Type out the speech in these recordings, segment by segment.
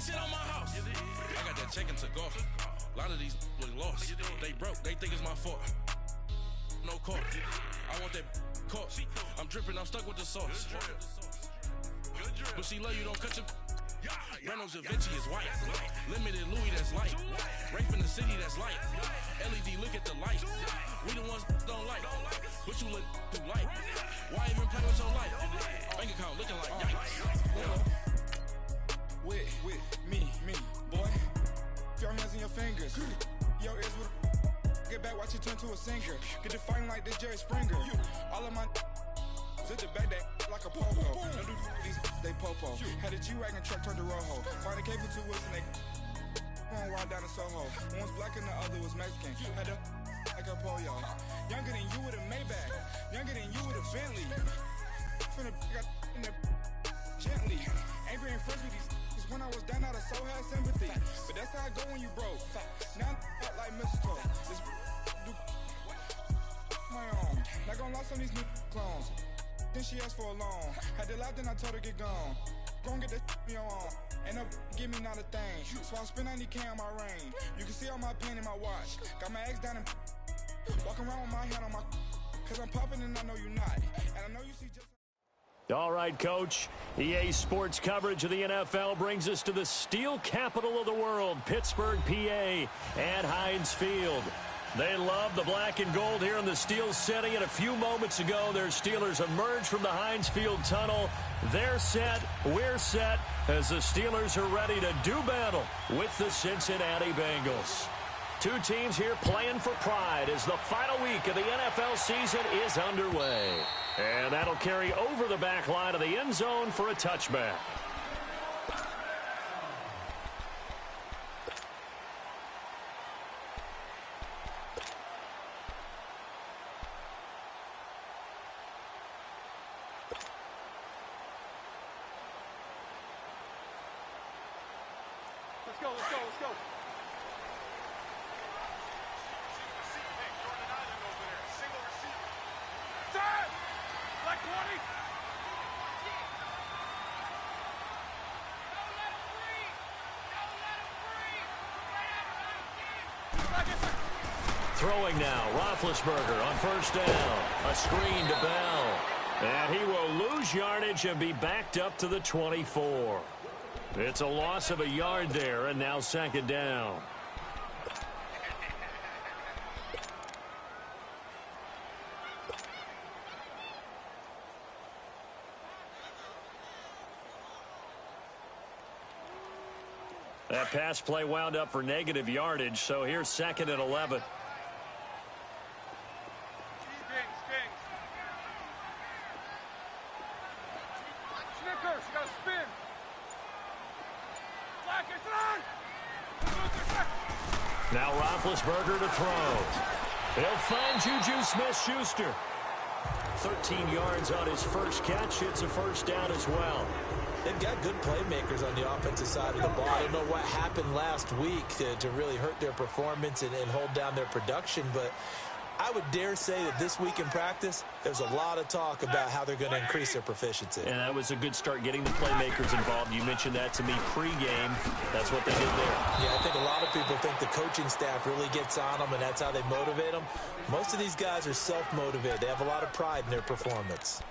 shit on my house. I got that check to golf. A lot of these was lost. They broke, they think it's my fault. No court. I want that court. I'm dripping, I'm stuck with the sauce. But she love you, don't cut your. Reynolds Da Vinci is white. Limited Louis, that's light. Rape in the city, that's light. LED, look at the lights. We the ones don't like. But you look too light. Why even play with your life? Bank account looking like yikes. With me, boy. Your hands in your fingers. Your ears with. Get back, watch it turn to a singer. Get the fighting like this Jerry Springer. All of my. Sit the back that like a popo. Don't do these, they popo. Had a G-Wagon truck turned to Rojo. Find a cable 2 wheels and they going wild down in Soho. One was black and the other was Mexican. Had a like a pollo. Younger than you with a Maybach. Younger than you with a Bentley. From the got in the gently. Angry and friends with these. Cause when I was down out of soul had sympathy. But that's how I go when you broke. Now I'm like mistletoe. This do my own. Not gonna lie, some of these new clones. Then she asked for a loan. Had to laugh, then I told her get gone. Gon' get that me on. And up, give me not a thing. So I spend 90K on my range. You can see all my pain in my watch. Got my ex down and walking around with my hand on my. Cause I'm popping and I know you not. And I know you see just. All right, Coach. EA Sports coverage of the NFL brings us to the steel capital of the world, Pittsburgh, PA, at Heinz Field. They love the black and gold here in the Steel City, and a few moments ago, their Steelers emerged from the Heinz Field tunnel. They're set, we're set, as the Steelers are ready to do battle with the Cincinnati Bengals. Two teams here playing for pride as the final week of the NFL season is underway. And that'll carry over the back line of the end zone for a touchback. Let's go. Single receiver. Time! Like 20. Throwing now, Roethlisberger on first down. A screen to Bell. And he will lose yardage and be backed up to the 24. It's a loss of a yard there, and now second down. That pass play wound up for negative yardage, so here's second and 11. Snickers, you got to spin. Now Roethlisberger to throw. He'll find Juju Smith-Schuster. 13 yards on his first catch. It's a first down as well. They've got good playmakers on the offensive side of the ball. I don't know what happened last week to really hurt their performance and hold down their production, but I would dare say that this week in practice, there's a lot of talk about how they're going to increase their proficiency. And that was a good start getting the playmakers involved. You mentioned that to me pregame. That's what they did there. Yeah, I think a lot of people think the coaching staff really gets on them, and that's how they motivate them. Most of these guys are self-motivated. They have a lot of pride in their performance.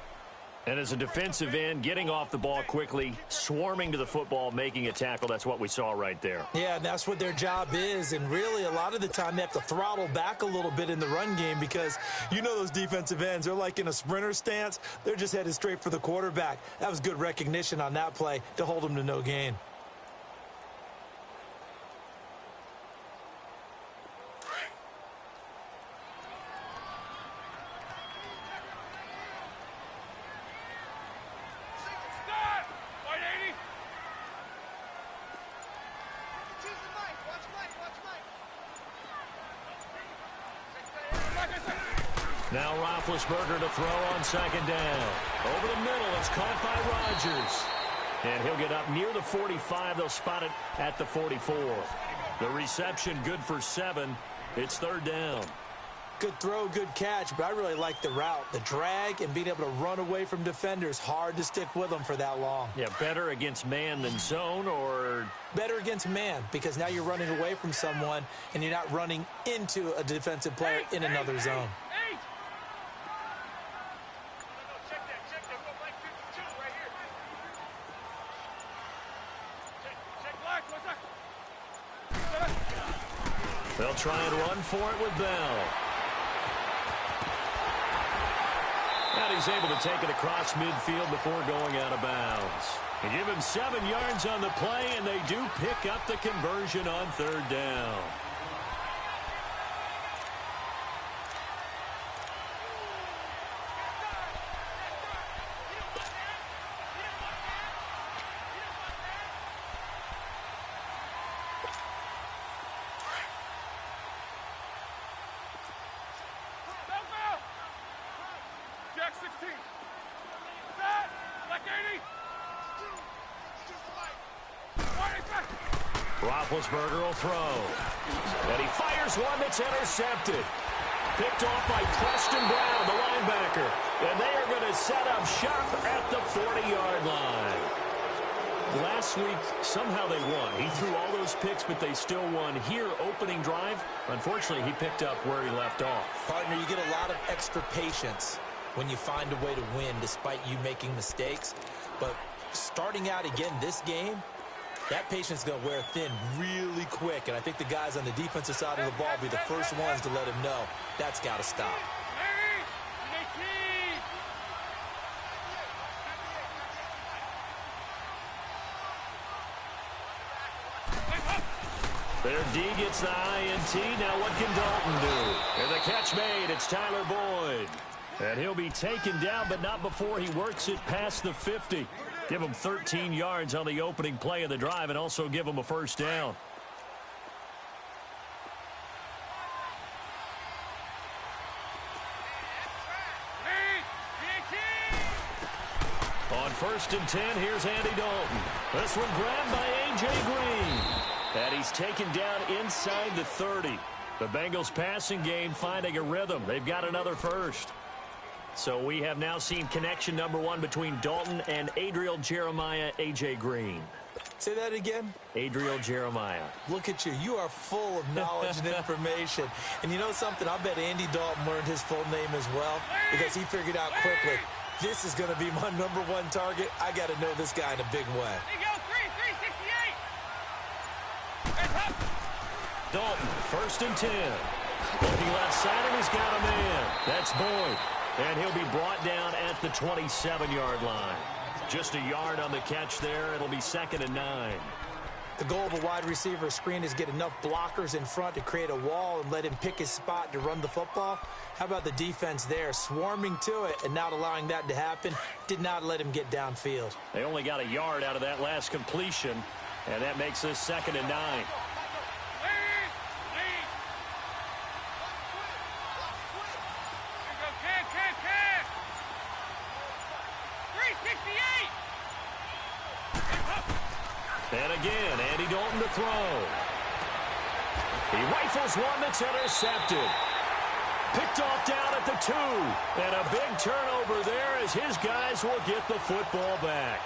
And as a defensive end, getting off the ball quickly, swarming to the football, making a tackle, that's what we saw right there. Yeah, and that's what their job is. And really, a lot of the time, they have to throttle back a little bit in the run game because you know those defensive ends, they're like in a sprinter stance. They're just headed straight for the quarterback. That was good recognition on that play to hold them to no gain. Now Roethlisberger to throw on second down. Over the middle, it's caught by Rodgers. And he'll get up near the 45. They'll spot it at the 44. The reception good for 7. It's third down. Good throw, good catch, but I really like the route. The drag and being able to run away from defenders, hard to stick with them for that long. Yeah, better against man than zone, or? Better against man, because now you're running away from someone and you're not running into a defensive player in another zone. They'll try and run for it with Bell. And he's able to take it across midfield before going out of bounds. They give him 7 yards on the play, and they do pick up the conversion on 3rd down. Jack 16. Set. Black 80. Roethlisberger will throw. And he fires one that's intercepted. Picked off by Preston Brown, the linebacker. And they are going to set up shop at the 40-yard line. Last week, somehow they won. He threw all those picks, but they still won. Here, opening drive, unfortunately, he picked up where he left off. Partner, you get a lot of extra patience when you find a way to win despite you making mistakes. But starting out again this game, that patience is going to wear thin really quick. And I think the guys on the defensive side of the ball will be the first ones to let him know that's got to stop. Their D gets the INT. Now what can Dalton do? And the catch made. It's Tyler Boyd. And he'll be taken down, but not before he works it past the 50. Give him 13 yards on the opening play of the drive and also give him a first down. On 1st and 10, here's Andy Dalton. This one grabbed by A.J. Green. And he's taken down inside the 30. The Bengals passing game finding a rhythm. They've got another first. So we have now seen connection number 1 between Dalton and Adriel Jeremiah, A.J. Green. Say that again? Adriel Jeremiah. Look at you. You are full of knowledge and information. And you know something? I bet Andy Dalton learned his full name as well because he figured out quickly, this is going to be my number 1 target. I got to know this guy in a big way. Dalton, 1st and 10. Looking left side, and he's got a man. That's Boyd. And he'll be brought down at the 27-yard line. Just a yard on the catch there. It'll be 2nd and 9. The goal of a wide receiver screen is get enough blockers in front to create a wall and let him pick his spot to run the football. How about the defense there, swarming to it and not allowing that to happen? Did not let him get downfield. They only got a yard out of that last completion, and that makes this 2nd and 9. And again, Andy Dalton to throw. He rifles one that's intercepted. Picked off down at the 2. And a big turnover there as his guys will get the football back.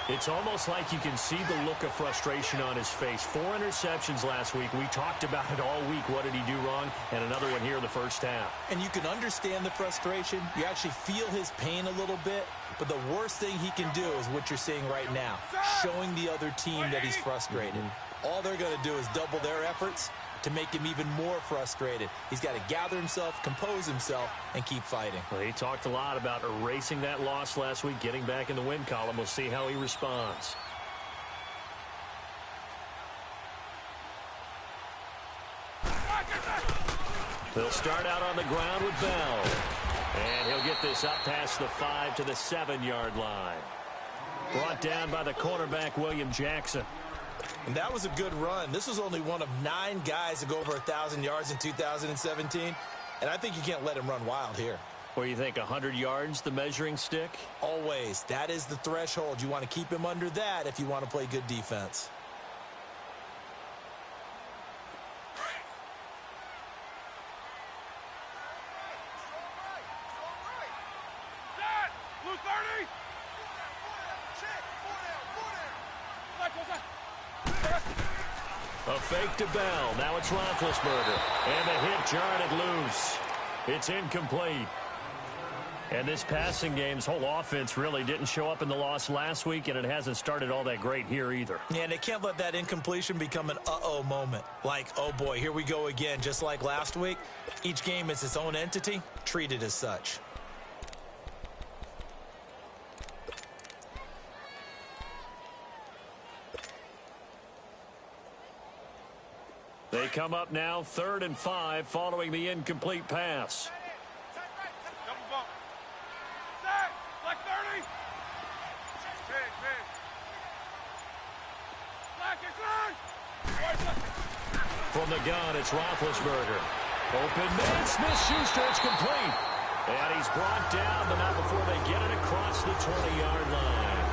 It's almost like you can see the look of frustration on his face. 4 interceptions last week. We talked about it all week. What did he do wrong? And another one here in the first half. And you can understand the frustration. You actually feel his pain a little bit. But the worst thing he can do is what you're seeing right now, showing the other team that he's frustrated. All they're going to do is double their efforts to make him even more frustrated. He's got to gather himself, compose himself, and keep fighting. Well, he talked a lot about erasing that loss last week, getting back in the win column. We'll see how he responds. They'll start out on the ground with Bell. And he'll get this up past the 5 to the 7-yard line. Brought down by the cornerback, William Jackson. And that was a good run. This was only one of 9 guys to go over 1,000 yards in 2017. And I think you can't let him run wild here. What do you think, 100 yards, the measuring stick? Always. That is the threshold. You want to keep him under that if you want to play good defense. 30. A fake to Bell. Now it's Roethlisberger. And the hit jarred it loose. It's incomplete. And this passing game's whole offense really didn't show up in the loss last week, and it hasn't started all that great here either. Yeah, and they can't let that incompletion become an uh-oh moment. Like, oh boy, here we go again, just like last week. Each game is its own entity, treated as such. They come up now 3rd and 5 following the incomplete pass. Double bump. Set. Black 30. Big, big. Black is line. From the gun, it's Roethlisberger. Open man, Smith-Schuster, it's complete. And he's brought down, but not before they get it across the 20-yard line.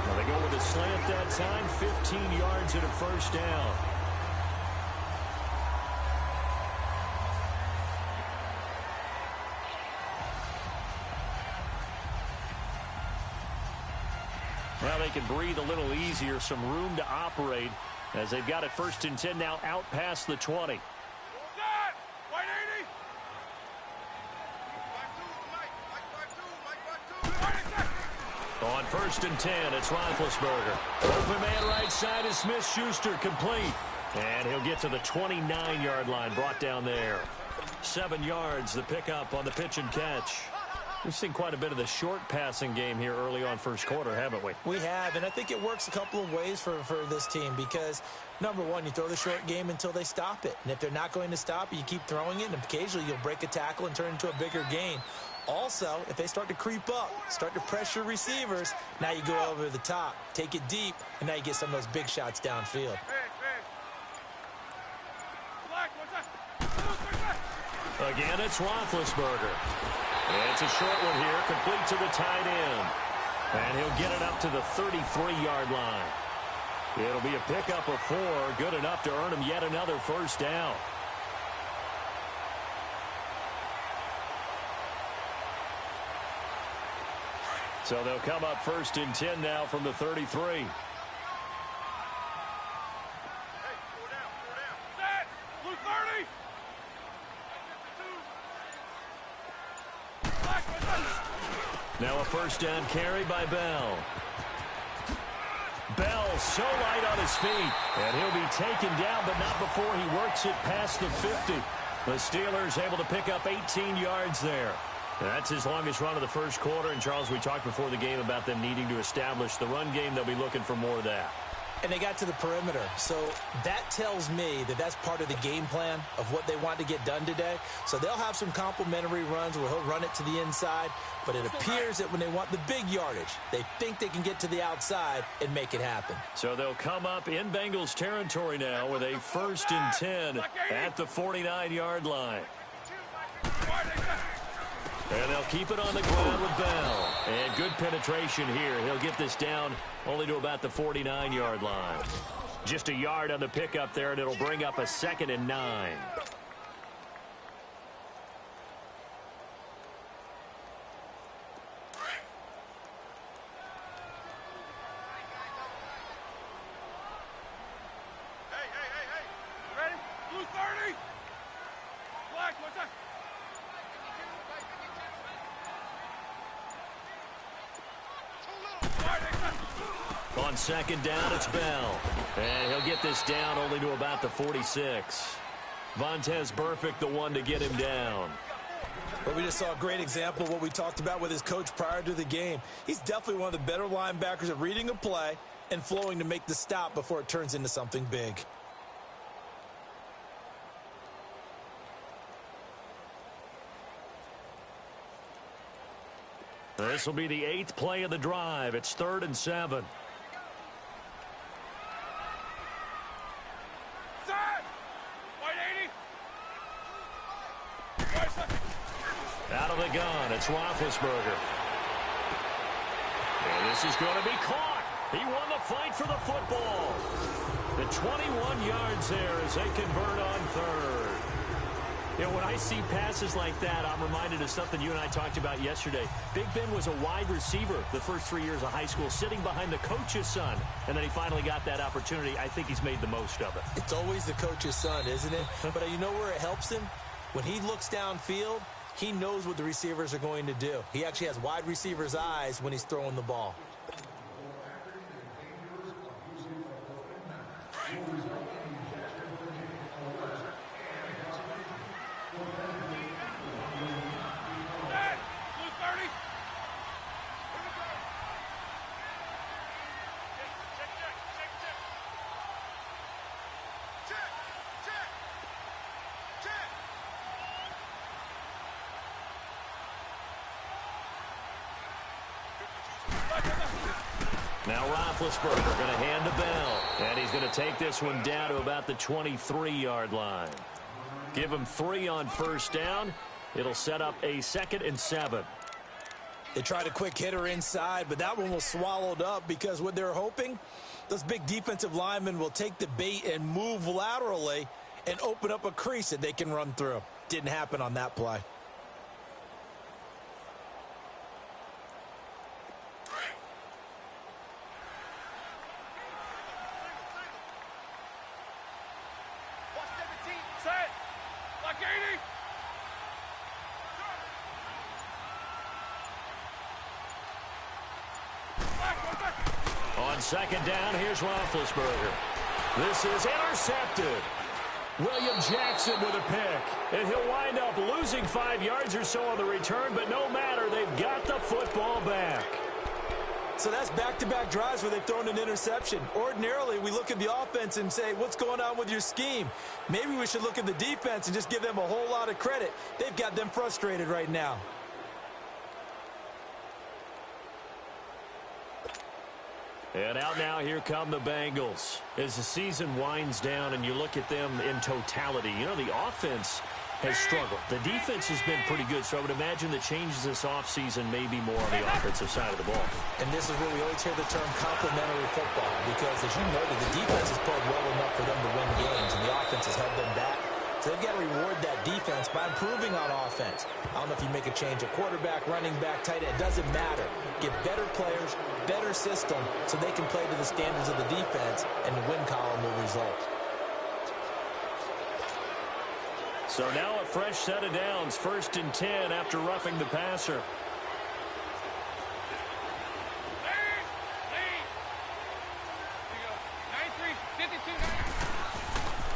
Now they go with a slant that time, 15 yards and a first down. Well, they can breathe a little easier, some room to operate as they've got it 1st and 10 now out past the 20. Set. White 80. On 1st and 10, it's Roethlisberger. Open man right side is Smith-Schuster, complete. And he'll get to the 29-yard line, brought down there. 7 yards, the pickup on the pitch and catch. We've seen quite a bit of the short passing game here early on first quarter, haven't we? We have, and I think it works a couple of ways for this team because, number one, you throw the short game until they stop it. And if they're not going to stop it, you keep throwing it, and occasionally you'll break a tackle and turn it into a bigger gain. Also, if they start to creep up, start to pressure receivers, now you go over the top, take it deep, and now you get some of those big shots downfield. Again, it's Roethlisberger. It's a short one here, complete to the tight end. And he'll get it up to the 33-yard line. It'll be a pickup of 4, good enough to earn him yet another first down. So they'll come up 1st and 10 now from the 33. Now a first down carry by Bell. Bell so light on his feet, and he'll be taken down, but not before he works it past the 50. The Steelers able to pick up 18 yards there. That's his longest run of the first quarter, and Charles, we talked before the game about them needing to establish the run game. They'll be looking for more of that. And they got to the perimeter. So that tells me that that's part of the game plan of what they want to get done today. So they'll have some complimentary runs where he'll run it to the inside. But it appears that when they want the big yardage, they think they can get to the outside and make it happen. So they'll come up in Bengals territory now with a 1st and 10 at the 49-yard line. And they'll keep it on the ground with Bell. And good penetration here. He'll get this down only to about the 49-yard line. Just a yard on the pickup there, and it'll bring up a 2nd and 9. Ready? Blue 30. Black, what's that? On 2nd down, it's Bell. And he'll get this down only to about the 46. Vontaze Burfict, the one to get him down. But we just saw a great example of what we talked about with his coach prior to the game. He's definitely one of the better linebackers at reading a play and flowing to make the stop before it turns into something big. This will be the 8th play of the drive. It's 3rd and 7. Set. White 80. Out of the gun, it's Roethlisberger. And this is going to be caught. He won the fight for the football. The 21 yards there as they convert on 3rd. You know, when I see passes like that, I'm reminded of something you and I talked about yesterday. Big Ben was a wide receiver the first 3 years of high school, sitting behind the coach's son, and then he finally got that opportunity. I think he's made the most of it. It's always the coach's son, isn't it? But you know where it helps him? When he looks downfield, he knows what the receivers are going to do. He actually has wide receivers' eyes when he's throwing the ball. Now Roethlisberger going to hand the bell, and he's going to take this one down to about the 23-yard line. Give him 3 on first down. It'll set up a 2nd and 7. They tried a quick hitter inside, but that one was swallowed up because what they're hoping, those big defensive linemen will take the bait and move laterally and open up a crease that they can run through. Didn't happen on that play. On second down, here's Roethlisberger. This is intercepted. William Jackson with a pick. And he'll wind up losing 5 yards or so on the return, but no matter, they've got the football back. So that's back-to-back drives where they've thrown an interception. Ordinarily, we look at the offense and say, what's going on with your scheme? Maybe we should look at the defense and just give them a whole lot of credit. They've got them frustrated right now. And out now, here come the Bengals. As the season winds down and you look at them in totality, you know, the offense has struggled. The defense has been pretty good, so I would imagine the changes this offseason may be more on the offensive side of the ball. And this is where we always hear the term complementary football, because as you noted, the defense has played well enough for them to win games, and the offense has held them back. So they've got to reward that defense by improving on offense. I don't know if you make a change at quarterback, running back, tight end. It doesn't matter. Get better players, better system, so they can play to the standards of the defense, and the win column will result. So now a fresh set of downs, 1st and 10 after roughing the passer.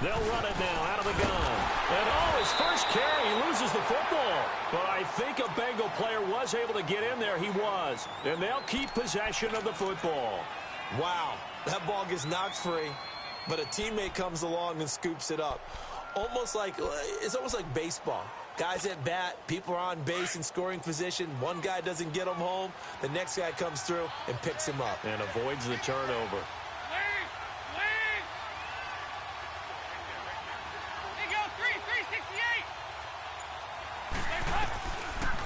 They'll run it now out of the gun. And his first carry, he loses the football. But I think a Bengal player was able to get in there. He was. And they'll keep possession of the football. Wow, that ball gets knocked free, but a teammate comes along and scoops it up. It's almost like baseball. Guys at bat, people are on base in scoring position. One guy doesn't get him home. The next guy comes through and picks him up. And avoids the turnover.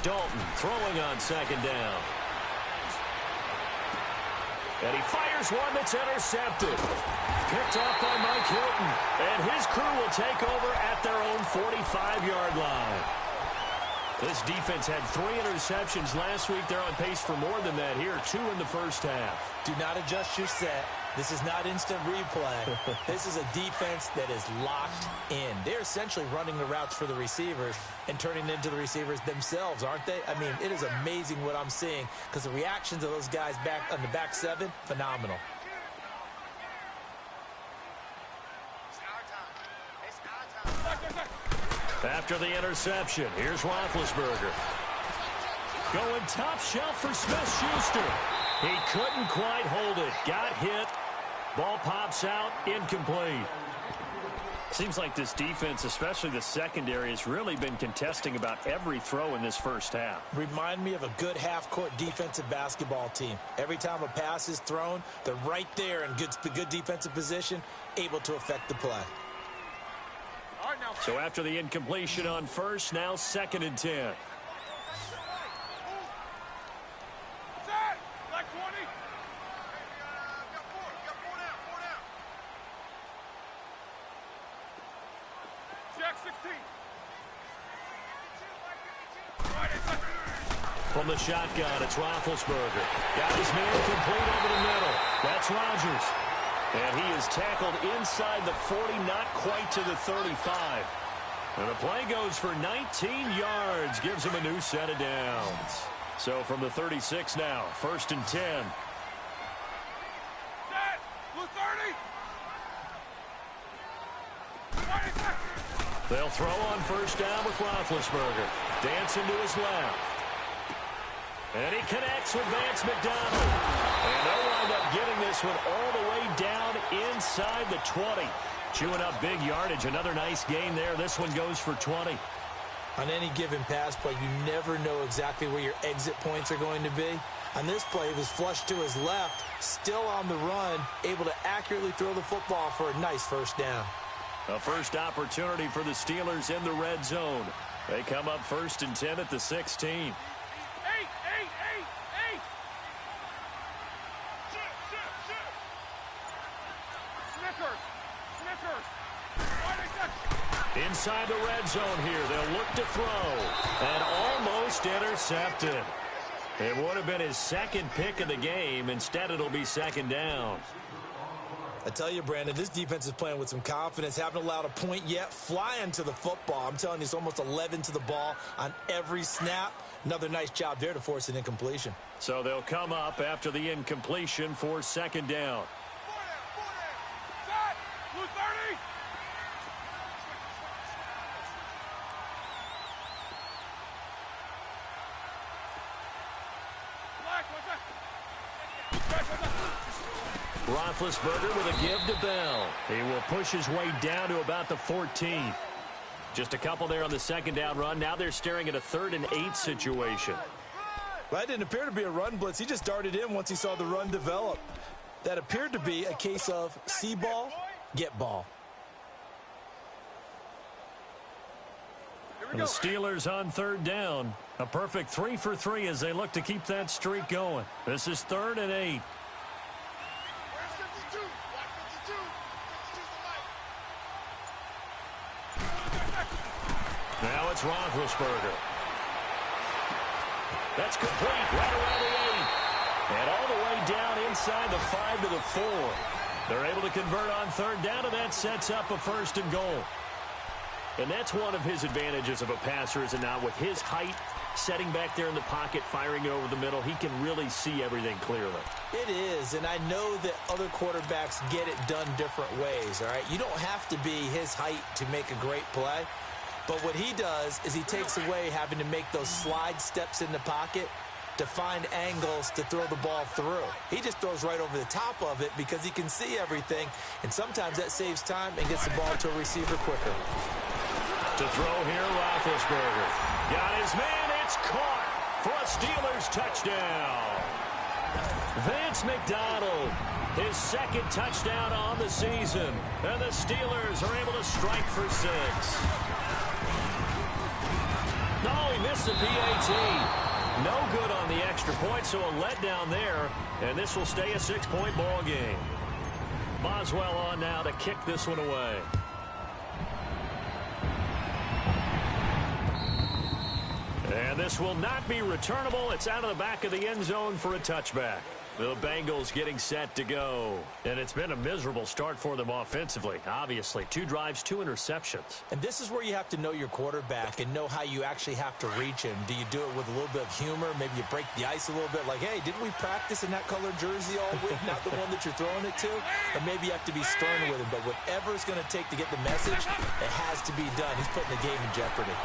Dalton throwing on second down. And he fires one that's intercepted. Picked off by Mike Hilton. And his crew will take over at their own 45-yard line. This defense had 3 interceptions last week. They're on pace for more than that here. 2 in the first half. Do not adjust your set. This is not instant replay. This is a defense that is locked in. They're essentially running the routes for the receivers and turning into the receivers themselves, aren't they? I mean, it is amazing what I'm seeing because the reactions of those guys back on the back 7, phenomenal. After the interception, here's Roethlisberger. Going top shelf for Smith-Schuster. He couldn't quite hold it. Got hit. Ball pops out, incomplete. Seems like this defense, especially the secondary, has really been contesting about every throw in this first half. Remind me of a good half-court defensive basketball team. Every time a pass is thrown, they're right there in good defensive position, able to affect the play. So after the incompletion on first, now 2nd and 10. From the shotgun, it's Roethlisberger. Got his man complete over the middle. That's Rodgers. And he is tackled inside the 40, not quite to the 35. And the play goes for 19 yards, gives him a new set of downs. So from the 36 now, 1st and 10. Set! Blue 30! They'll throw on 1st down with Roethlisberger. Dancing to his left. And he connects with Vance McDonald. And they'll wind up getting this one all the way down inside the 20. Chewing up big yardage. Another nice gain there. This one goes for 20. On any given pass play, you never know exactly where your exit points are going to be. On this play, it was flushed to his left, still on the run, able to accurately throw the football for a nice 1st down. A first opportunity for the Steelers in the red zone. They come up 1st and 10 at the 16. Inside the red zone here, they'll look to throw. And almost intercepted. It would have been his 2nd pick of the game. Instead, it'll be 2nd down. I tell you, Brandon, this defense is playing with some confidence. Haven't allowed a point yet. Flying to the football. I'm telling you, it's almost 11 to the ball on every snap. Another nice job there to force an incompletion. So they'll come up after the incompletion for 2nd down. Set! Blue 30! Roethlisberger with a give to Bell. He will push his way down to about the 14. Just a couple there on the 2nd down run. Now they're staring at a 3rd and 8 situation. Well, that didn't appear to be a run blitz. He just darted in once he saw the run develop. That appeared to be a case of see ball, get ball. And the Steelers on 3rd down. A perfect 3 for 3 as they look to keep that streak going. This is 3rd and 8. Now it's Roethlisberger. That's complete right around the 8. And all the way down inside the 5 to the 4. They're able to convert on 3rd down, and that sets up a 1st and goal. And that's one of his advantages of a passer, is it not? With his height, setting back there in the pocket, firing it over the middle, he can really see everything clearly. It is, and I know that other quarterbacks get it done different ways, all right? You don't have to be his height to make a great play. But what he does is he takes away having to make those slide steps in the pocket to find angles to throw the ball through. He just throws right over the top of it because he can see everything, and sometimes that saves time and gets the ball to a receiver quicker. To throw here, Roethlisberger. Got his man, it's caught for a Steelers touchdown. Vance McDonald, his 2nd touchdown on the season, and the Steelers are able to strike for 6. No, he missed the PAT. No good on the extra point, so a letdown there, and this will stay a 6-point ball game. Boswell on now to kick this one away. And this will not be returnable. It's out of the back of the end zone for a touchback. The Bengals getting set to go. And it's been a miserable start for them offensively, obviously. 2 drives, 2 interceptions. And this is where you have to know your quarterback and know how you actually have to reach him. Do you do it with a little bit of humor? Maybe you break the ice a little bit like, hey, didn't we practice in that colored jersey all week? Not the one that you're throwing it to? Or maybe you have to be stern with him. But whatever it's going to take to get the message, it has to be done. He's putting the game in jeopardy.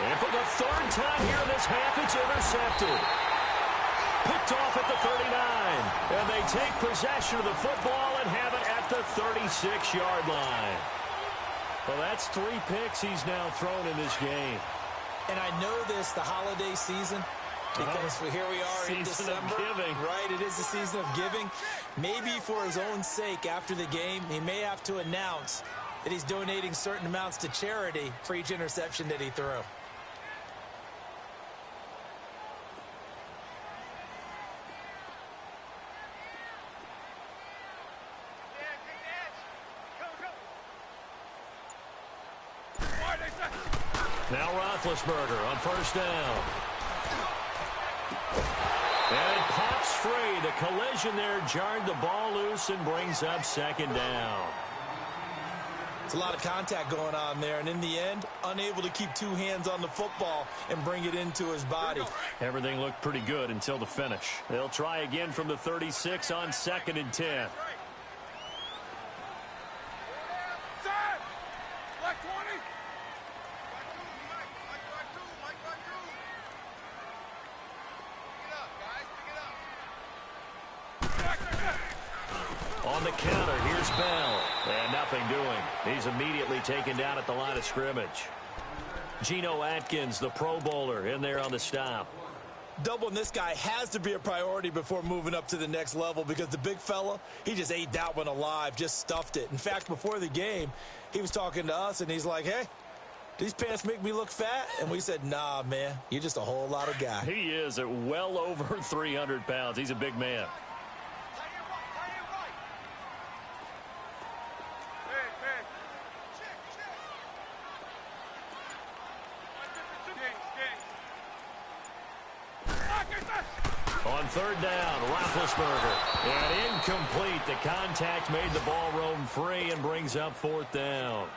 And for the 3rd time here in this half, it's intercepted. Picked off at the 39. And they take possession of the football and have it at the 36-yard line. Well, that's 3 picks he's now thrown in this game. And I know this, the holiday season, because here we are in December. Season of giving. Right, it is the season of giving. Maybe for his own sake after the game, he may have to announce that he's donating certain amounts to charity for each interception that he threw. Now Roethlisberger on first down. And it pops free. The collision there jarred the ball loose and brings up second down. It's a lot of contact going on there, and in the end, unable to keep two hands on the football and bring it into his body. Everything looked pretty good until the finish. They'll try again from the 36 on 2nd and 10. On the counter, here's Bell. And nothing doing. He's immediately taken down at the line of scrimmage. Geno Atkins, the Pro Bowler, in there on the stop. Doubling this guy has to be a priority before moving up to the next level because the big fella, he just ate that one alive, just stuffed it. In fact, before the game, he was talking to us, and he's like, hey, these pants make me look fat? And we said, nah, man, you're just a whole lot of guy. He is at well over 300 pounds. He's a big man. On third down, Roethlisberger. And incomplete. The contact made the ball roam free and brings up 4th down.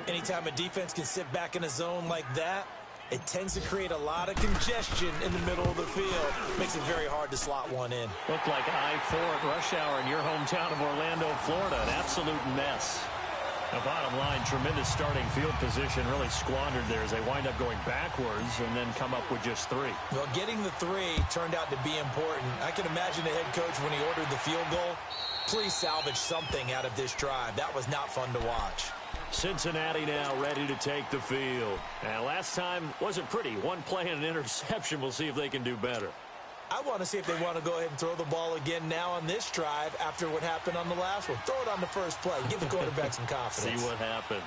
Anytime a defense can sit back in a zone like that, it tends to create a lot of congestion in the middle of the field. Makes it very hard to slot one in. Looked like I-4 at rush hour in your hometown of Orlando, Florida. An absolute mess. The bottom line, tremendous starting field position, really squandered there as they wind up going backwards and then come up with just 3. Well, getting the 3 turned out to be important. I can imagine the head coach when he ordered the field goal. Please salvage something out of this drive. That was not fun to watch. Cincinnati now ready to take the field. And last time wasn't pretty. One play and an interception. We'll see if they can do better. I want to see if they want to go ahead and throw the ball again now on this drive after what happened on the last one. Throw it on the first play. Give the quarterback some confidence. See what happens.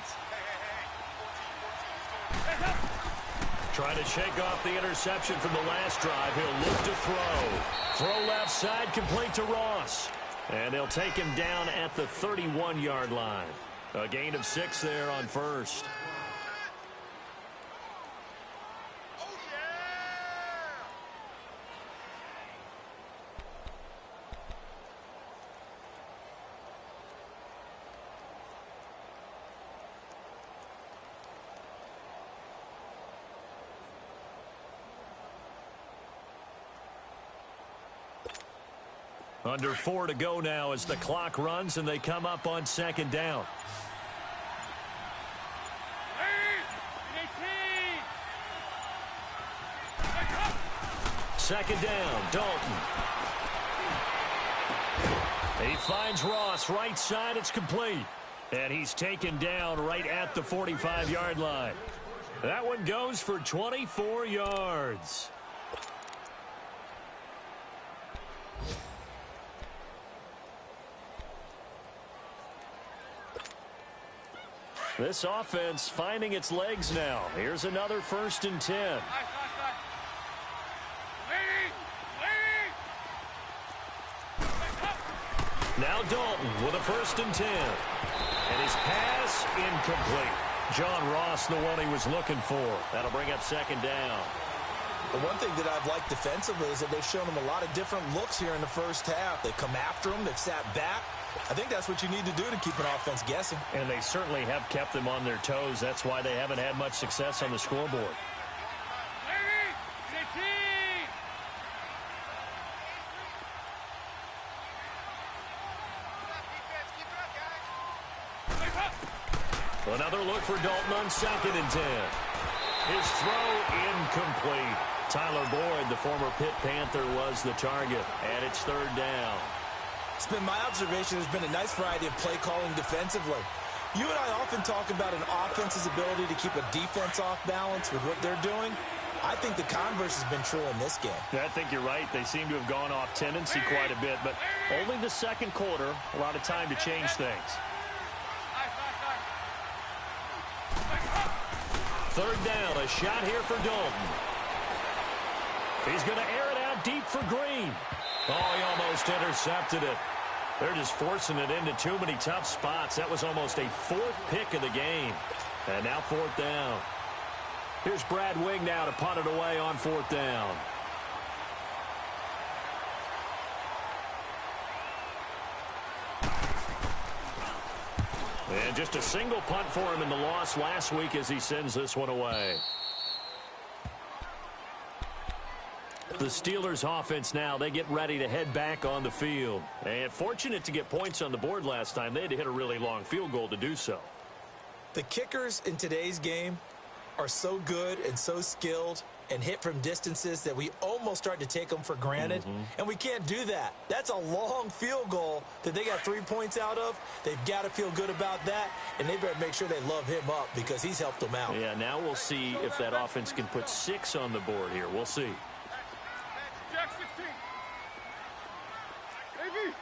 Trying to shake off the interception from the last drive. He'll look to throw. Throw left side, complete to Ross. And they'll take him down at the 31-yard line. A gain of 6 there on first. Under 4 to go now as the clock runs and they come up on 2nd down. Second down, Dalton. He finds Ross right side. It's complete. And he's taken down right at the 45-yard line. That one goes for 24 yards. This offense finding its legs now. Here's another 1st and 10. Now Dalton with a 1st and 10. And his pass incomplete. John Ross, the one he was looking for. That'll bring up 2nd down. The one thing that I've liked defensively is that they've shown him a lot of different looks here in the first half. They've come after him. They've sat back. I think that's what you need to do to keep an offense guessing. And they certainly have kept them on their toes. That's why they haven't had much success on the scoreboard. Another look for Dalton on 2nd and 10. His throw incomplete. Tyler Boyd, the former Pitt Panther, was the target. And it's 3rd down. It's been my observation there's been a nice variety of play calling defensively. You and I often talk about an offense's ability to keep a defense off balance with what they're doing. I think the converse has been true in this game. I think you're right. They seem to have gone off tendency quite a bit, but only the 2nd quarter, a lot of time to change things. 3rd down, a shot here for Dalton. He's going to air it out deep for Green. Oh, he almost intercepted it. They're just forcing it into too many tough spots. That was almost a 4th pick of the game. And now 4th down. Here's Brad Wing now to punt it away on 4th down. And just a single punt for him in the loss last week as he sends this one away. The Steelers offense now, they get ready to head back on the field. And fortunate to get points on the board last time. They had to hit a really long field goal to do so. The kickers in today's game are so good and so skilled and hit from distances that we almost start to take them for granted. And we can't do that. That's a long field goal that they got 3 points out of. They've got to feel good about that, and they better make sure they love him up because he's helped them out. Yeah, now we'll see if that offense can put 6 on the board here. We'll see. Jack 16. AV.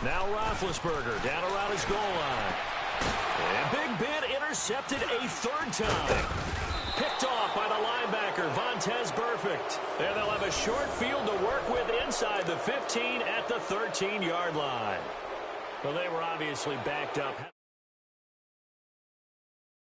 Now Roethlisberger down around his goal line. And Big Ben intercepted a 3rd time. Picked off by the linebacker, Vontaze Burfict. And they'll have a short field to work with inside the 15 at the 13-yard line. Well, they were obviously backed up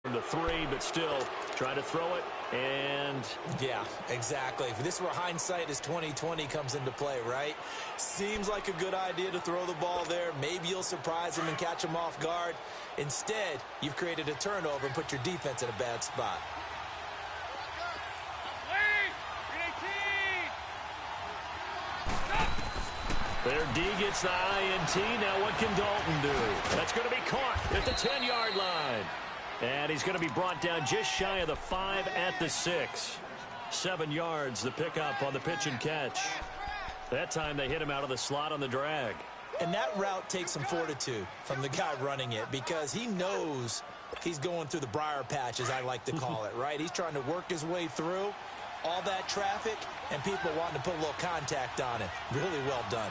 to 3, but still try to throw it. And yeah, exactly. This is where hindsight is 20/20 comes into play, right? Seems like a good idea to throw the ball there. Maybe you'll surprise him and catch him off guard. Instead, you've created a turnover and put your defense in a bad spot. Their D gets the INT. Now what can Dalton do? That's going to be caught at the 10-yard line. And he's going to be brought down just shy of the 5 at the 6. 7 yards, the pickup on the pitch and catch. That time they hit him out of the slot on the drag. And that route takes some fortitude from the guy running it because he knows he's going through the briar patch, as I like to call it, right? He's trying to work his way through all that traffic and people wanting to put a little contact on it. Really well done.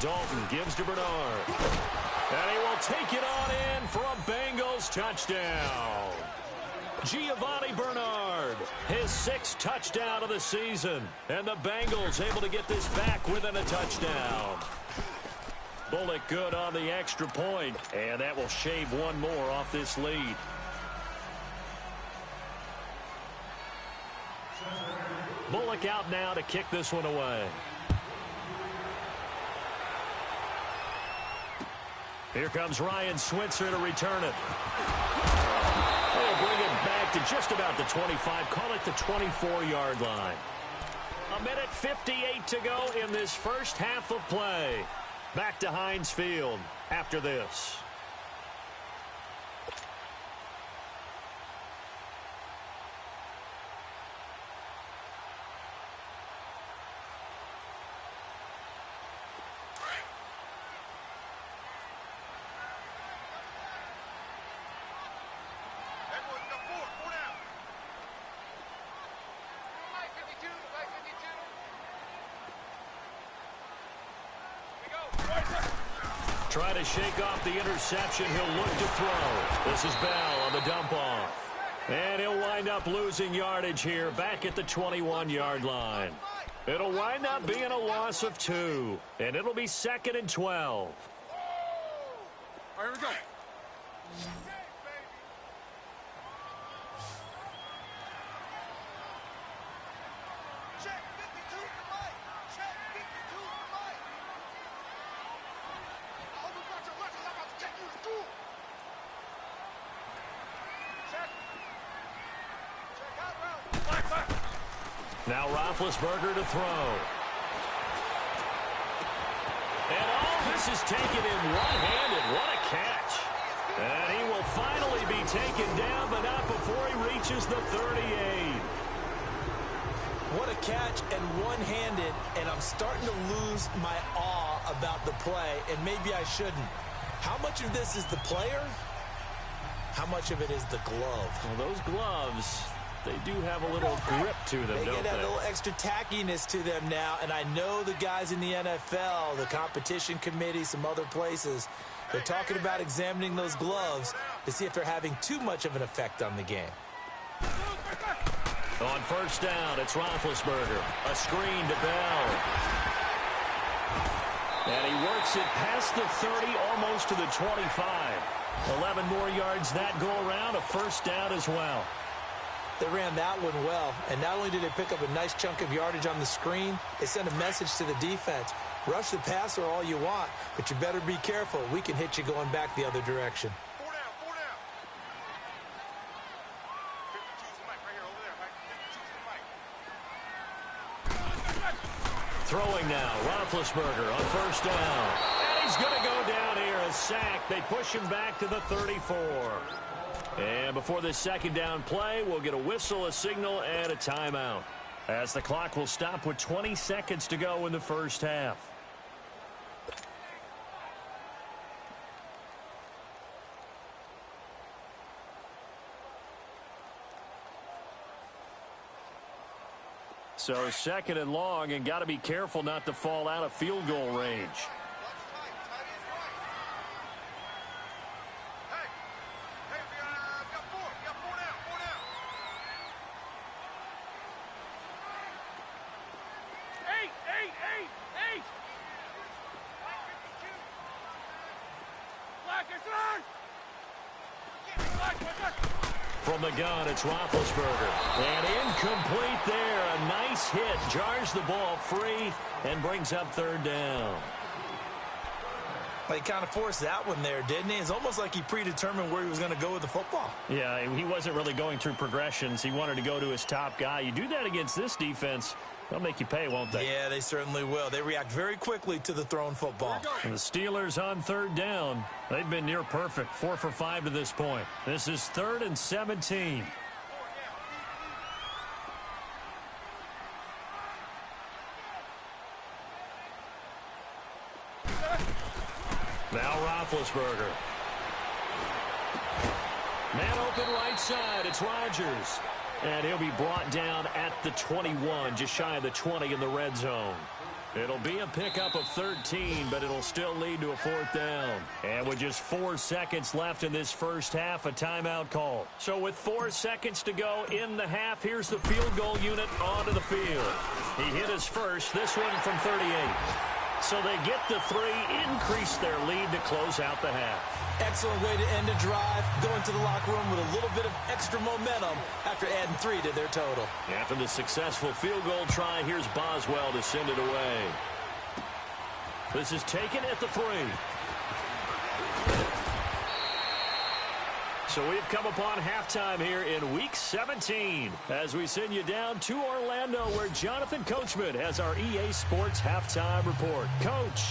Dalton gives to Bernard. And he will take it on in for a Bengals touchdown. Giovanni Bernard, his 6th touchdown of the season. And the Bengals able to get this back within a touchdown. Bullock good on the extra point. And that will shave one more off this lead. Bullock out now to kick this one away. Here comes Ryan Switzer to return it. They'll bring it back to just about the 25. Call it the 24-yard line. 1:58 to go in this first half of play. Back to Heinz Field after this. Try to shake off the interception. He'll look to throw. This is Bell on the dump off. And he'll wind up losing yardage here back at the 21-yard line. It'll wind up being a loss of 2. And it'll be 2nd and 12. All right, here we go. Now Roethlisberger to throw. And all this is taken in one-handed. What a catch. And he will finally be taken down, but not before he reaches the 38. What a catch and one-handed, and I'm starting to lose my awe about the play, and maybe I shouldn't. How much of this is the player? How much of it is the glove? Well, those gloves, they do have a little grip to them, they don't get they? a little extra tackiness to them now, and I know the guys in the NFL, the competition committee, some other places, they're talking about examining those gloves to see if they're having too much of an effect on the game. On first down, it's Roethlisberger. A screen to Bell. And he works it past the 30, almost to the 25. 11 more yards that go around, a first down as well. They ran that one well, and not only did they pick up a nice chunk of yardage on the screen, they sent a message to the defense. Rush the passer all you want, but you better be careful. We can hit you going back the other direction. Four down, four down. 52's the mic right here, over there, Mike. 52's the mic. Throwing now, Roethlisberger on first down. And he's going to go down here, a sack. They push him back to the 34. And before this second down play, we'll get a whistle, a signal, and a timeout, as the clock will stop with 20 seconds to go in the first half. So second and long, and got to be careful not to fall out of field goal range. From the gun, it's Roethlisberger. And incomplete there. A nice hit. Jars the ball free and brings up third down. Well, he kind of forced that one there, didn't he? It's almost like he predetermined where he was going to go with the football. Yeah, he wasn't really going through progressions. He wanted to go to his top guy. You do that against this defense, they'll make you pay, won't they? Yeah, they certainly will. They react very quickly to the thrown football. And the Steelers on third down. They've been near perfect, 4 for 5 to this point. This is 3rd and 17. Now Roethlisberger. Man open right side. It's Rodgers. And he'll be brought down at the 21, just shy of the 20 in the red zone. It'll be a pickup of 13, but it'll still lead to a 4th down. And with just 4 seconds left in this first half, a timeout call. So with 4 seconds to go in the half, here's the field goal unit onto the field. He hit his first, this one from 38. So they get the 3, increase their lead to close out the half. Excellent way to end a drive, going to the locker room with a little bit of extra momentum after adding 3 to their total. After the successful field goal try, here's Boswell to send it away. This is taken at the 3. So we've come upon halftime here in Week 17 as we send you down to Orlando, where Jonathan Coachman has our EA Sports Halftime Report. Coach.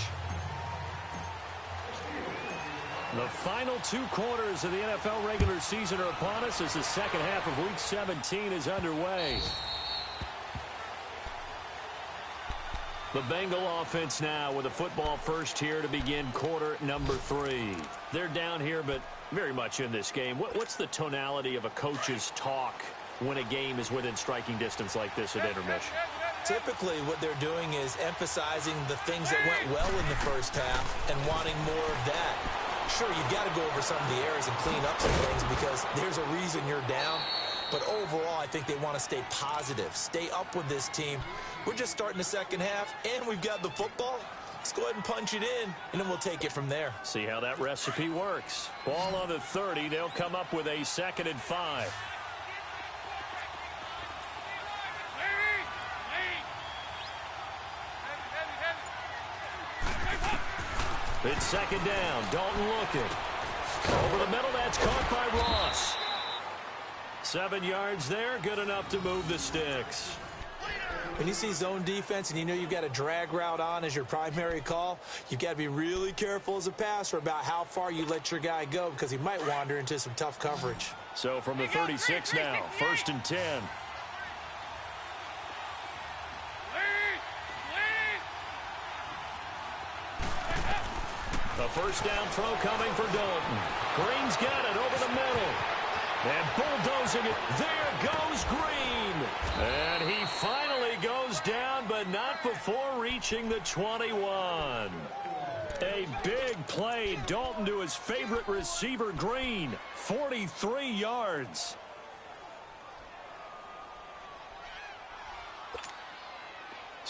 The final 2 quarters of the NFL regular season are upon us as the second half of Week 17 is underway. The Bengal offense now with a football first here to begin quarter number 3. They're down here, but very much in this game. What's the tonality of a coach's talk when a game is within striking distance like this at intermission? Typically, what they're doing is emphasizing the things that went well in the first half and wanting more of that. Sure, you've got to go over some of the errors and clean up some things because there's a reason you're down. But overall, I think they want to stay positive, stay up with this team. We're just starting the second half, and we've got the football. Let's go ahead and punch it in, and then we'll take it from there. See how that recipe works. Ball on the 30. They'll come up with a 2nd and 5. It's 2nd down. Dalton looking. Over the middle, that's caught by Ross. 7 yards there, good enough to move the sticks. When you see zone defense and you know you've got a drag route on as your primary call, you've got to be really careful as a passer about how far you let your guy go because he might wander into some tough coverage. So from the 36 now, 1st and 10. A first down throw coming for Dalton. Green's got it over the middle. And bulldozing it. There goes Green. And he finally goes down, but not before reaching the 21. A big play. Dalton to his favorite receiver, Green. 43 yards.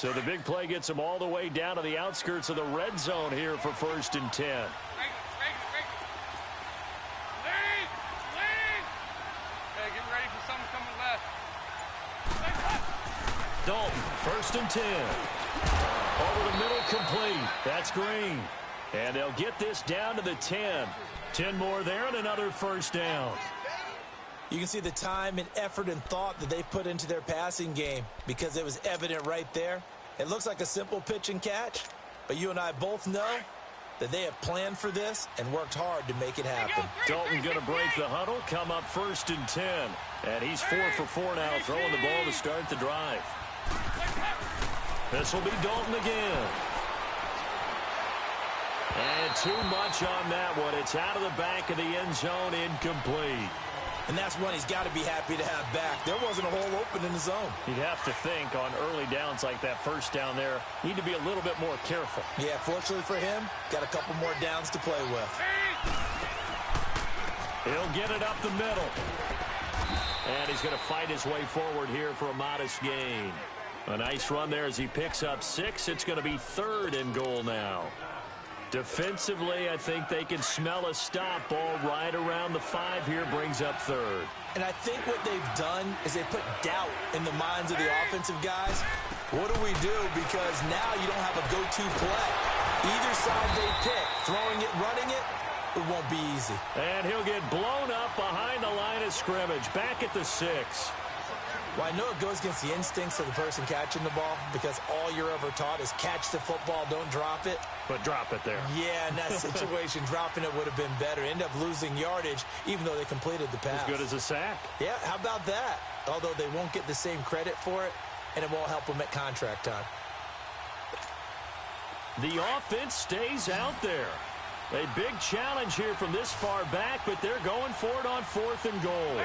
So the big play gets them all the way down to the outskirts of the red zone here for 1st and 10. Lead! Hey, get ready for something coming left. Dalton, 1st and 10. Over the middle, complete. That's Green. And they'll get this down to the 10. 10 more there and another 1st down. You can see the time and effort and thought that they put into their passing game because it was evident right there. It looks like a simple pitch and catch, but you and I both know that they have planned for this and worked hard to make it happen. Dalton going to break the huddle, come up 1st and 10. And he's 4 for 4 now, throwing the ball to start the drive. This will be Dalton again. And too much on that one. It's out of the back of the end zone, incomplete. And that's one he's got to be happy to have back. There wasn't a hole open in the zone. You'd have to think on early downs like that 1st down there, need to be a little bit more careful. Yeah, fortunately for him, got a couple more downs to play with. He'll get it up the middle. And he's going to fight his way forward here for a modest gain. A nice run there as he picks up 6. It's going to be 3rd and goal now. Defensively, I think they can smell a stop. Ball right around the 5 here, brings up 3rd. And I think what they've done is they put doubt in the minds of the offensive guys. What do we do? Because now you don't have a go-to play. Either side they pick, throwing it, running it, it won't be easy. And he'll get blown up behind the line of scrimmage, back at the 6. Well, I know it goes against the instincts of the person catching the ball because all you're ever taught is catch the football, don't drop it. But drop it there. Yeah, in that situation, dropping it would have been better. End up losing yardage, even though they completed the pass. As good as a sack. Yeah, how about that? Although they won't get the same credit for it, and it won't help them at contract time. The offense stays out there. A big challenge here from this far back, but they're going for it on 4th and goal.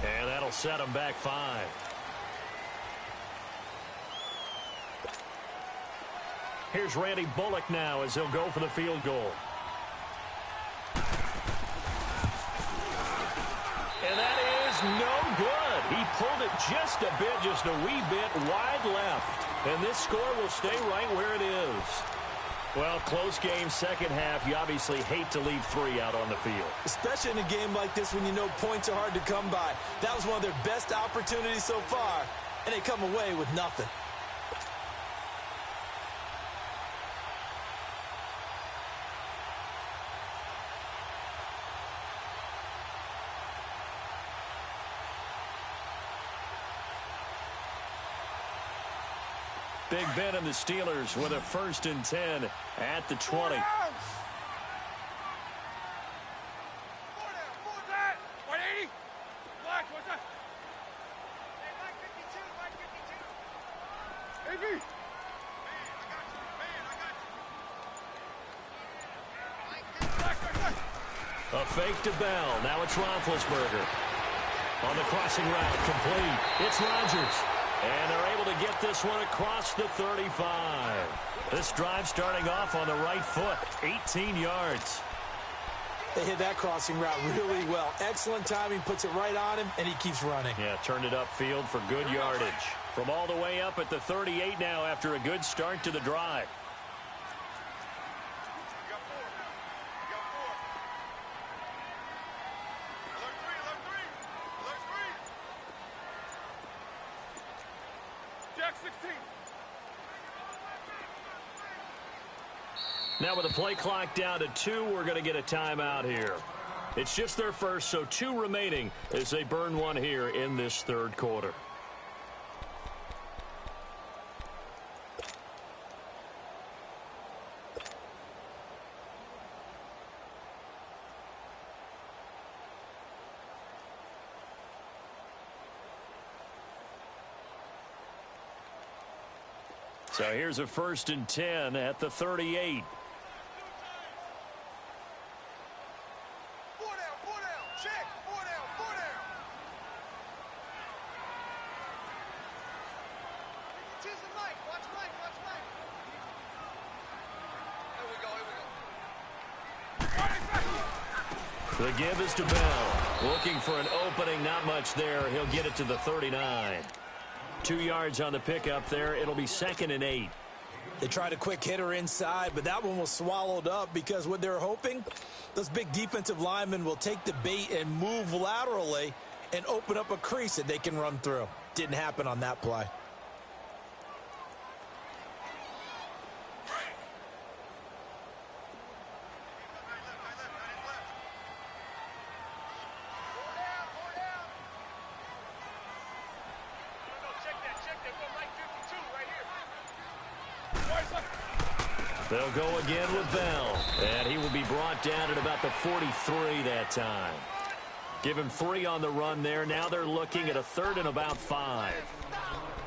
And that'll set them back 5. Here's Randy Bullock now as he'll go for the field goal. And that is no good. He pulled it just a bit, just a wee bit wide left. And this score will stay right where it is. Well, close game, second half. You obviously hate to leave 3 out on the field. Especially in a game like this when you know points are hard to come by. That was one of their best opportunities so far, and they come away with nothing. Big Ben and the Steelers with a 1st and 10 at the 20. A fake to Bell. Now it's Roethlisberger. On the crossing route, complete. It's Rodgers. And they're able to get this one across the 35. This drive starting off on the right foot, 18 yards. They hit that crossing route really well. Excellent timing, puts it right on him, and he keeps running. Yeah, turned it upfield for good yardage. From all the way up at the 38 now after a good start to the drive. Now with the play clock down to 2, we're going to get a timeout here. It's just their first, so 2 remaining as they burn one here in this 3rd quarter. So here's a 1st and 10 at the 38. The give is to Bell. Looking for an opening, not much there. He'll get it to the 39. 2 yards on the pickup there. It'll be 2nd and 8. They tried a quick hitter inside, but that one was swallowed up because what they're hoping, those big defensive linemen will take the bait and move laterally and open up a crease that they can run through. Didn't happen on that play. They'll go again with Bell, and he will be brought down at about the 43 that time. Give him 3 on the run there. Now they're looking at a 3rd and about 5.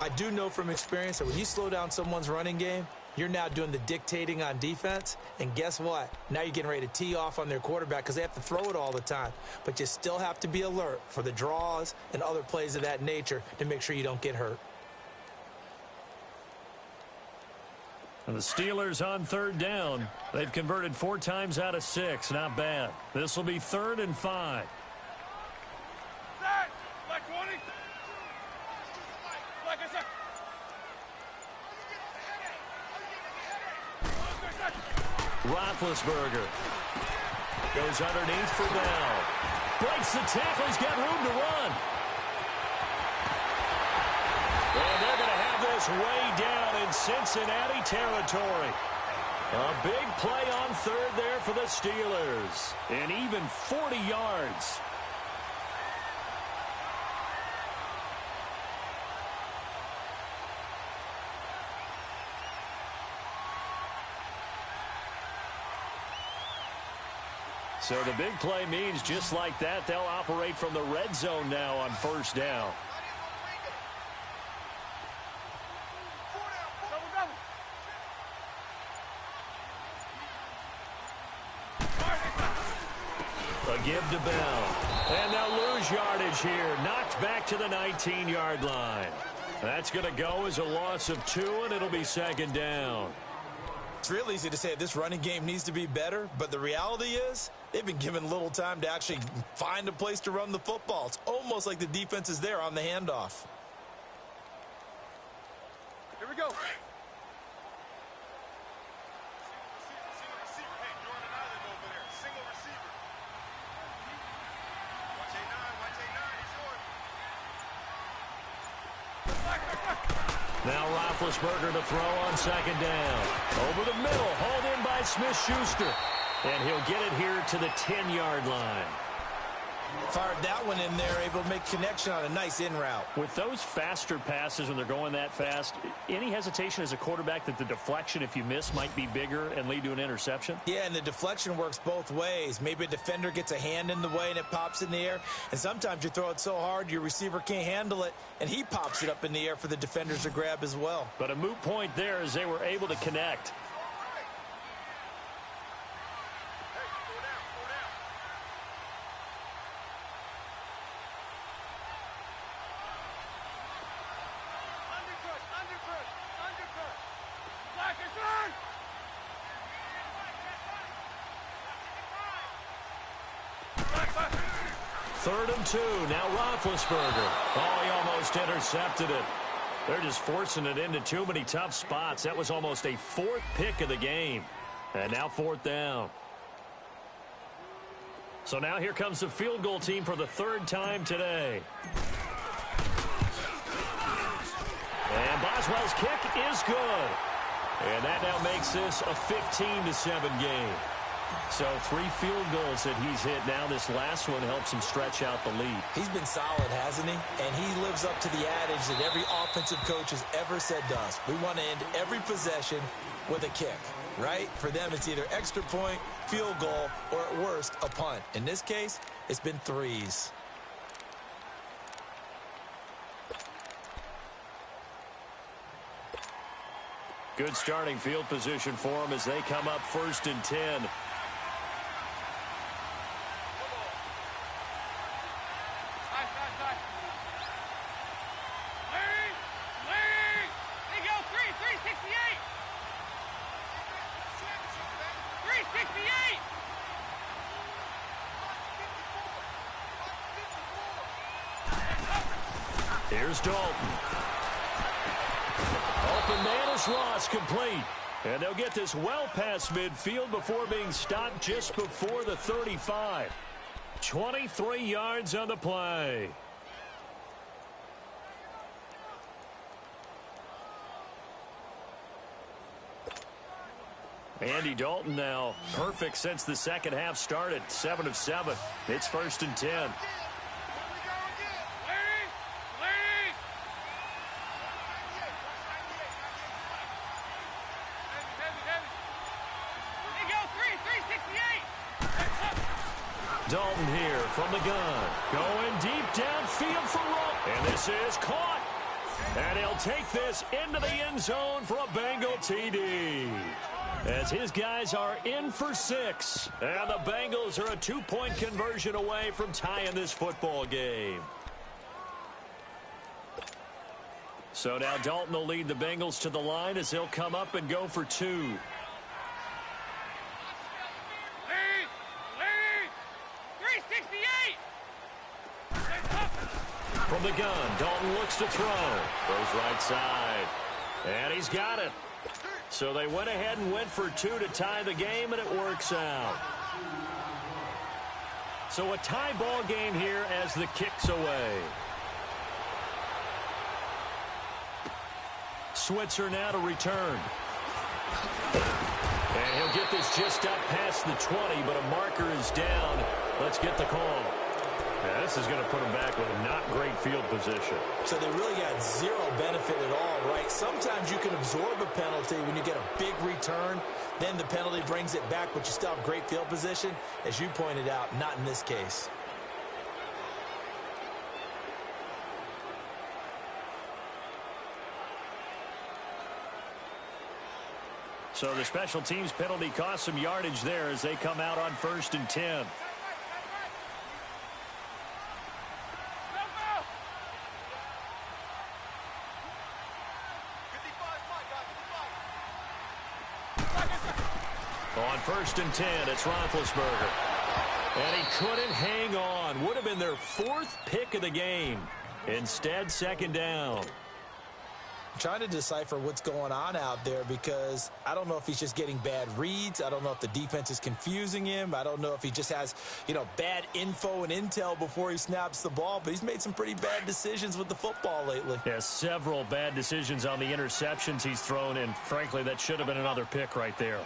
I do know from experience that when you slow down someone's running game, you're now doing the dictating on defense, and guess what? Now you're getting ready to tee off on their quarterback because they have to throw it all the time. But you still have to be alert for the draws and other plays of that nature to make sure you don't get hurt. And the Steelers on 3rd down. They've converted 4 times out of 6. Not bad. This will be 3rd and 5. Like 20. Like I said. Roethlisberger goes underneath for Bell. Breaks the tackle. He's got room to run. And they're going to have this way down in Cincinnati territory. A big play on 3rd there for the Steelers. And even 40 yards. So the big play means just like that, they'll operate from the red zone now on 1st down. A give to Bell. And they'll lose yardage here. Knocked back to the 19-yard line. That's going to go as a loss of 2, and it'll be 2nd down. It's real easy to say this running game needs to be better, but the reality is they've been given little time to actually find a place to run the football. It's almost like the defense is there on the handoff. Here we go. Now Roethlisberger to throw on 2nd down. Over the middle, hauled in by Smith-Schuster. And he'll get it here to the 10-yard line. Fired that one in there, able to make connection on a nice in route. With those faster passes when they're going that fast, any hesitation as a quarterback that the deflection, if you miss, might be bigger and lead to an interception? Yeah, and the deflection works both ways. Maybe a defender gets a hand in the way and it pops in the air. And sometimes you throw it so hard your receiver can't handle it, and he pops it up in the air for the defenders to grab as well. But a moot point there as they were able to connect. Third and 2. Now Roethlisberger. Oh, he almost intercepted it. They're just forcing it into too many tough spots. That was almost a 4th pick of the game. And now 4th down. So now here comes the field goal team for the 3rd time today. And Boswell's kick is good. And that now makes this a 15-7 game. So 3 field goals that he's hit now. This last one helps him stretch out the lead. He's been solid, hasn't he? And he lives up to the adage that every offensive coach has ever said to us. We want to end every possession with a kick, right? For them, it's either extra point, field goal, or at worst, a punt. In this case, it's been 3s. Good starting field position for them as they come up 1st and 10. He got Here's Dalton. Open man is Ross, complete. And they'll get this well past midfield before being stopped just before the 35. 23 yards on the play. Andy Dalton now perfect since the second half started. 7 of 7. It's 1st and 10. Dalton here from the gun. Going deep downfield for Rowe. And this is caught. And he'll take this into the end zone for a Bengal TD. As his guys are in for 6. And the Bengals are a 2-point conversion away from tying this football game. So now Dalton will lead the Bengals to the line as they'll come up and go for 2. From the gun, Dalton looks to throw. Throws right side. And he's got it. So they went ahead and went for 2 to tie the game, and it works out. So a tie ball game here as the kick's away. Switzer now to return. And he'll get this just up past the 20, but a marker is down. Let's get the call. Yeah, this is going to put them back with a not great field position. So they really got zero benefit at all, right? Sometimes you can absorb a penalty when you get a big return. Then the penalty brings it back, but you still have great field position. As you pointed out, not in this case. So the special teams penalty cost some yardage there as they come out on 1st and 10. On 1st and 10, it's Roethlisberger. And he couldn't hang on. Would have been their 4th pick of the game. Instead, 2nd down. I'm trying to decipher what's going on out there because I don't know if he's just getting bad reads. I don't know if the defense is confusing him. I don't know if he just has, bad info and intel before he snaps the ball. But he's made some pretty bad decisions with the football lately. Yeah, several bad decisions on the interceptions he's thrown. And frankly, that should have been another pick right there.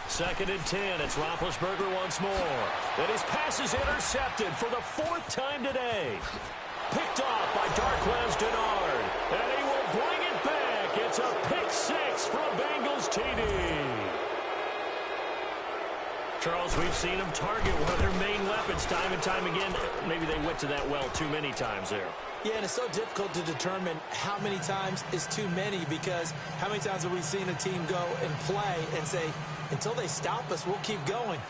Second and 10. It's Roethlisberger once more. And his pass is intercepted for the 4th time today. Picked off by Darquez Denard. And he will bring it back. It's a pick 6 for a Bengals TD. Charles, we've seen them target one of their main weapons time and time again. Maybe they went to that well too many times there. Yeah, and it's so difficult to determine how many times is too many because how many times have we seen a team go and play and say, until they stop us, we'll keep going.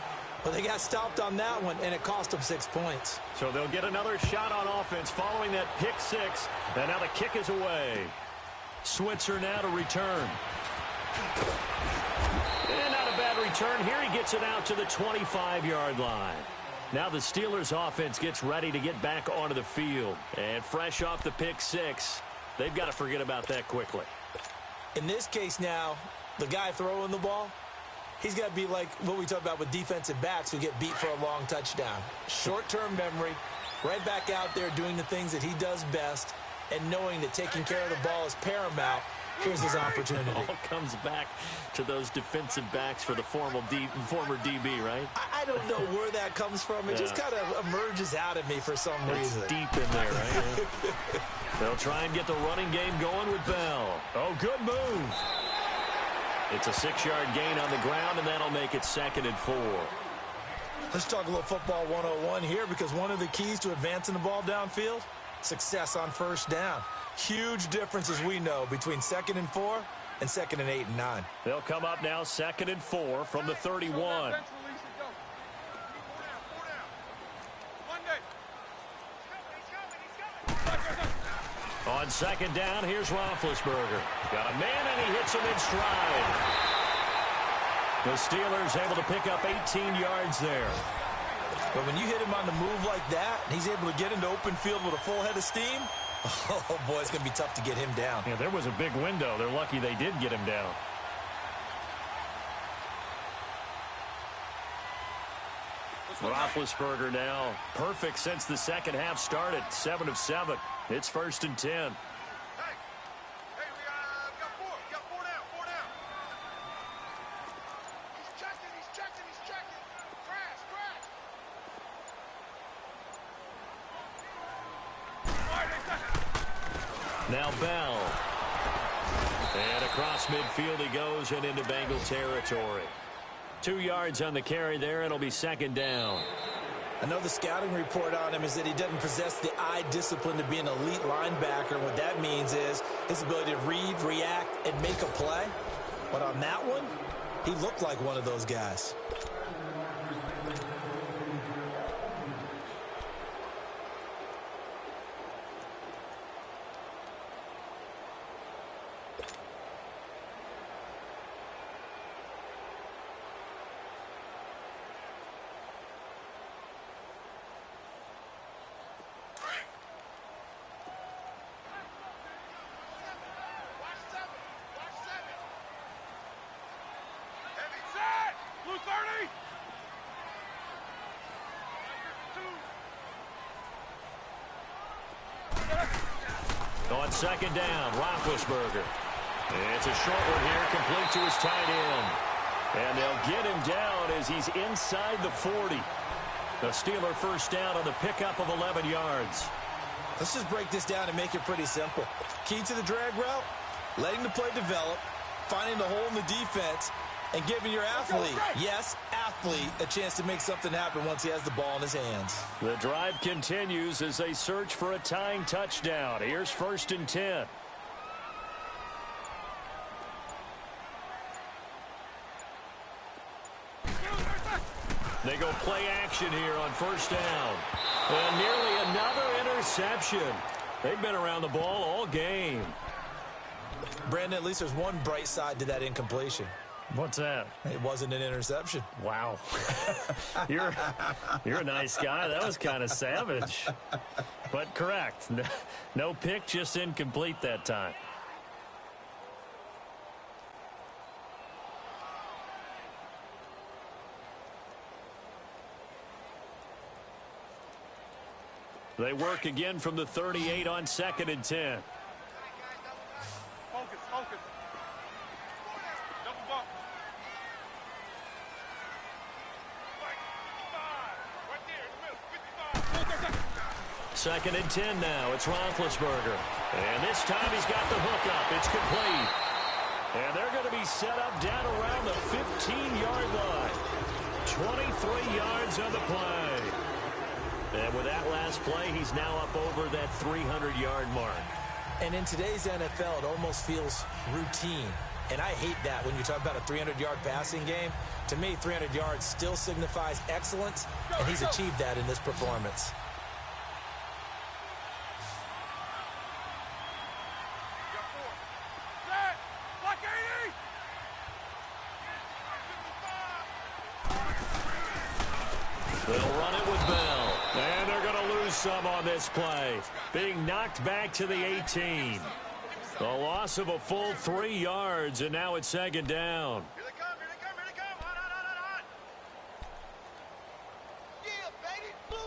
But they got stopped on that one, and it cost them 6 points. So they'll get another shot on offense following that pick 6. And now the kick is away. Switzer now to return. And not a bad return here. He gets it out to the 25-yard line. Now the Steelers offense gets ready to get back onto the field. And fresh off the pick 6, they've got to forget about that quickly. In this case now, the guy throwing the ball, he's got to be like what we talk about with defensive backs who get beat for a long touchdown. Short-term memory, right back out there doing the things that he does best, and knowing that taking care of the ball is paramount. Here's his opportunity. It all comes back to those defensive backs for the former DB, right? I don't know where that comes from. It just kind of emerges out of me for some reason. It's deep in there, right? They'll try and get the running game going with Bell. Oh, good move. It's a 6-yard gain on the ground, and that'll make it 2nd and 4. Let's talk a little football 101 here because one of the keys to advancing the ball downfield, success on 1st down. Huge difference, as we know, between 2nd and 4 and 2nd and 8 and 9. They'll come up now 2nd and 4 from the 31. On second down, here's Roethlisberger. Got a man, and he hits him in stride. The Steelers able to pick up 18 yards there. But when you hit him on the move like that, and he's able to get into open field with a full head of steam, oh, boy, it's going to be tough to get him down. Yeah, there was a big window. They're lucky they did get him down. Roethlisberger now perfect since the second half started. 7 of 7. It's 1st and 10. Hey, we got 4. We got 4 down. 4 down. He's checking. Crash. Now Bell. And across midfield he goes and into Bengal territory. 2 yards on the carry there. It'll be second down. I know the scouting report on him is that he doesn't possess the eye discipline to be an elite linebacker. What that means is his ability to read, react, and make a play. But on that one, he looked like one of those guys. On second down, Roethlisberger. It's a short one here, complete to his tight end. And they'll get him down as he's inside the 40. The Steeler first down on the pickup of 11 yards. Let's just break this down and make it pretty simple. Key to the drag route, letting the play develop, finding the hole in the defense, and giving your athlete, yes, athlete, a chance to make something happen once he has the ball in his hands. The drive continues as they search for a tying touchdown. Here's 1st and 10. They go play action here on 1st down. And nearly another interception. They've been around the ball all game. Brandon, at least there's one bright side to that incompletion. What's that? It wasn't an interception. Wow. You're a nice guy. That was kind of savage. But correct. No pick, just incomplete that time. They work again from the 38 on 2nd and 10. Focus. Double bump. Right there in the middle. 55. 2nd and 10 now. It's Roethlisberger. And this time he's got the hook up. It's complete. And they're going to be set up down around the 15-yard line. 23 yards on the play. And with that last play, he's now up over that 300-yard mark. And in today's NFL, it almost feels routine. And I hate that when you talk about a 300-yard passing game. To me, 300 yards still signifies excellence, and he's achieved that in this performance. Got 4. Set. Block 80. They'll run it with Bell. And they're going to lose some on this play. Being knocked back to the 18. The loss of a full 3 yards, and now it's 2nd down. Here they come. Hot. Yeah, baby. Boom.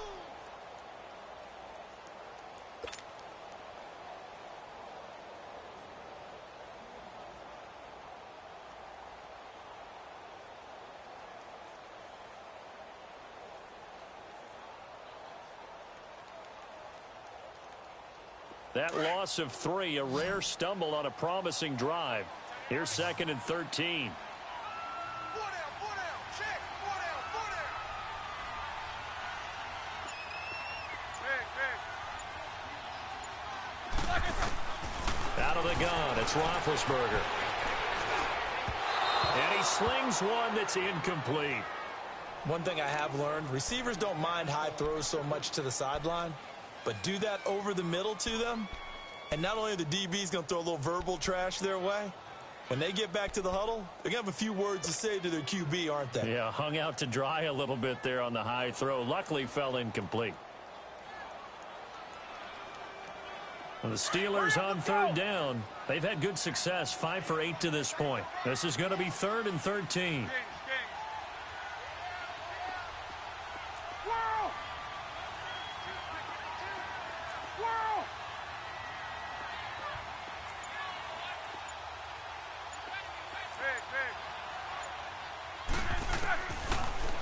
That loss of 3, a rare stumble on a promising drive. Here's 2nd and 13. 4 down. Check. 4 down. Big. Out of the gun, it's Roethlisberger. And he slings one that's incomplete. One thing I have learned, receivers don't mind high throws so much to the sideline, but do that over the middle to them, And not only are the DBs going to throw a little verbal trash their way, when they get back to the huddle, they're going to have a few words to say to their QB, aren't they? Yeah, hung out to dry a little bit there on the high throw. Luckily fell incomplete. And the Steelers on third down. They've had good success, 5 for 8 to this point. This is going to be 3rd and 13.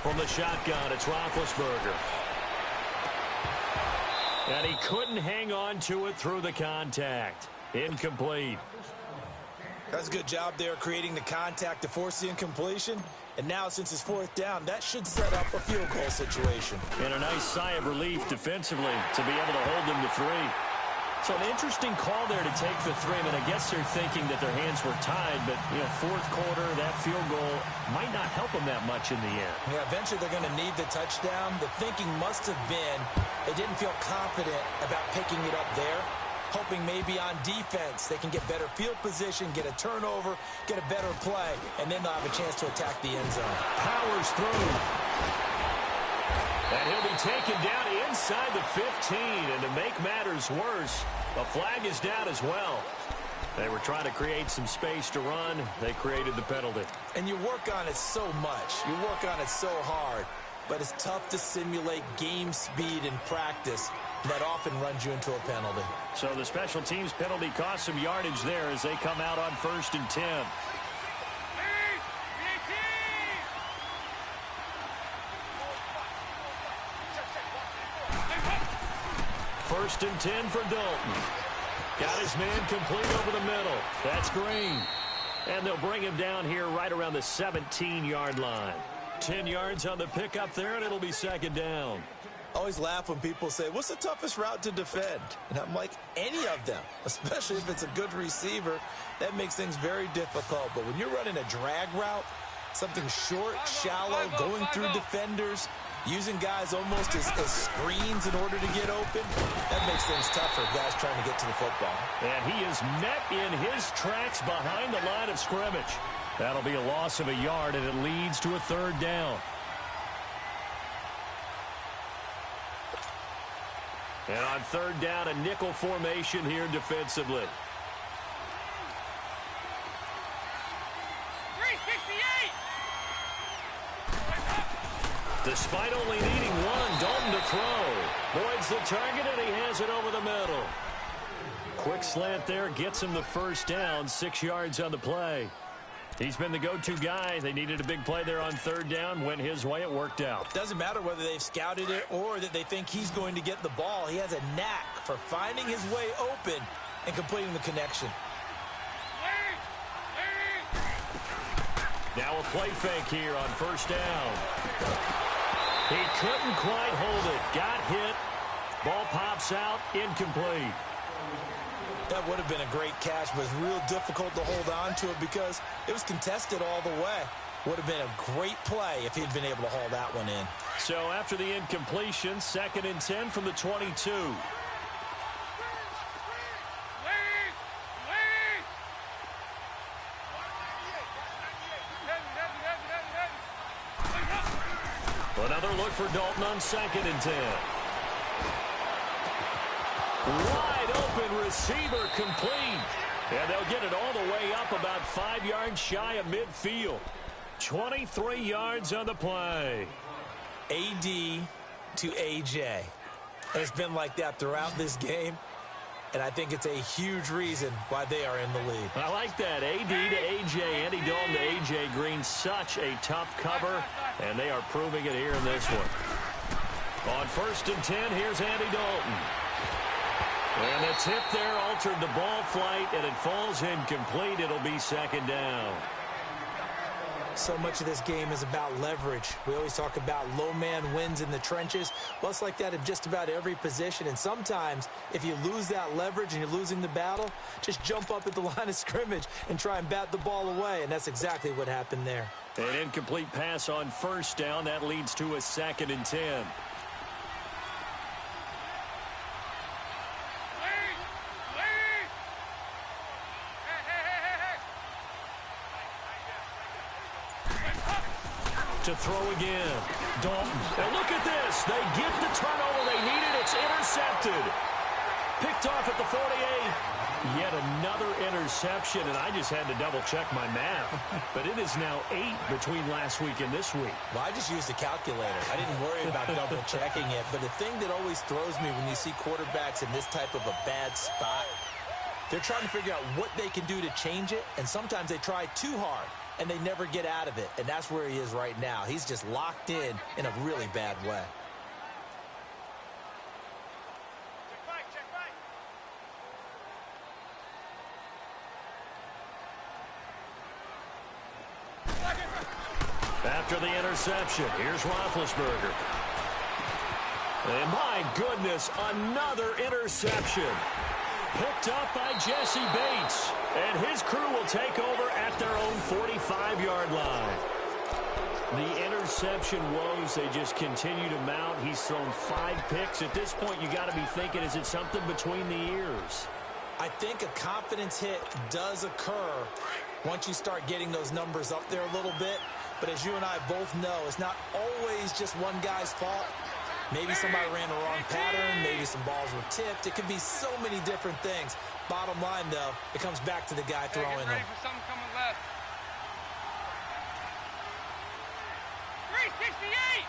From the shotgun, it's Roethlisberger. And he couldn't hang on to it through the contact. Incomplete. That's a good job there creating the contact to force the incompletion. And now, since it's 4th down, that should set up a field goal situation. And a nice sigh of relief defensively to be able to hold them to 3. So an interesting call there to take the 3. I mean, I guess they're thinking that their hands were tied, but, you know, 4th quarter, that field goal might not help them that much in the end. Yeah, eventually they're going to need the touchdown. The thinking must have been they didn't feel confident about picking it up there, hoping maybe on defense they can get better field position, get a turnover, get a better play, and then they'll have a chance to attack the end zone. Powers through. And he'll be taken down inside the 15. And to make matters worse, a flag is down as well. They were trying to create some space to run. They created the penalty. And you work on it so much. You work on it so hard. But it's tough to simulate game speed in practice. That often runs you into a penalty. So the special teams penalty cost some yardage there as they come out on 1st and 10. 1st and 10 for Dalton. Got his man complete over the middle. That's Green. And they'll bring him down here right around the 17-yard line. 10 yards on the pickup there, and it'll be 2nd down. I always laugh when people say, what's the toughest route to defend? And I'm like, any of them, especially if it's a good receiver. That makes things very difficult. But when you're running a drag route, something short, shallow, going through defenders, using guys almost as screens in order to get open, that makes things tougher, guys trying to get to the football. And he is met in his tracks behind the line of scrimmage. That'll be a loss of a yard, and it leads to a 3rd down. And on 3rd down, a nickel formation here defensively. 368! Despite only needing one, Dalton to throw. Boyd's the target, and he has it over the middle. Quick slant there, gets him the 1st down, 6 yards on the play. He's been the go-to guy. They needed a big play there on 3rd down. Went his way. It worked out. Doesn't matter whether they've scouted it or that they think he's going to get the ball. He has a knack for finding his way open and completing the connection. Now a play fake here on 1st down. He couldn't quite hold it. Got hit. Ball pops out. Incomplete. That would have been a great catch, but it's real difficult to hold on to it because it was contested all the way. Would have been a great play if he'd been able to haul that one in. So after the incompletion, 2nd and 10 from the 22. Another look for Dalton on 2nd and 10. Wide open receiver complete. And they'll get it all the way up about 5 yards shy of midfield. 23 yards on the play. AD to AJ. And it's been like that throughout this game. And I think it's a huge reason why they are in the lead. I like that. AD to AJ, Andy Dalton to AJ Green. Such a tough cover. And they are proving it here in this one. On 1st and 10, here's Andy Dalton. And the tip there altered the ball flight, and it falls incomplete. It'll be 2nd down. So much of this game is about leverage. We always talk about low man wins in the trenches. Well, it's like that in just about every position. And sometimes, if you lose that leverage and you're losing the battle, just jump up at the line of scrimmage and try and bat the ball away. And that's exactly what happened there. An incomplete pass on 1st down. That leads to a 2nd and 10. to throw again. Dalton. And look at this. They get the turnover they needed. It's intercepted. Picked off at the 48. Yet another interception, and I just had to double-check my math. But it is now 8 between last week and this week. Well, I just used a calculator. I didn't worry about double-checking it. But the thing that always throws me when you see quarterbacks in this type of a bad spot, they're trying to figure out what they can do to change it, and sometimes they try too hard, and they never get out of it. And that's where he is right now. He's just locked in a really bad way. After the interception, here's Roethlisberger. And my goodness, another interception. Picked up by Jesse Bates. And his crew will take over at their own 45-yard line. The interception woes, they just continue to mount. He's thrown 5 picks. At this point, you got to be thinking, is it something between the ears? I think a confidence hit does occur once you start getting those numbers up there a little bit. But as you and I both know, it's not always just one guy's fault. Maybe somebody ran the wrong pattern. Maybe some balls were tipped. It could be so many different things. Bottom line, though, it comes back to the guy throwing them. Ready for something coming left. 368!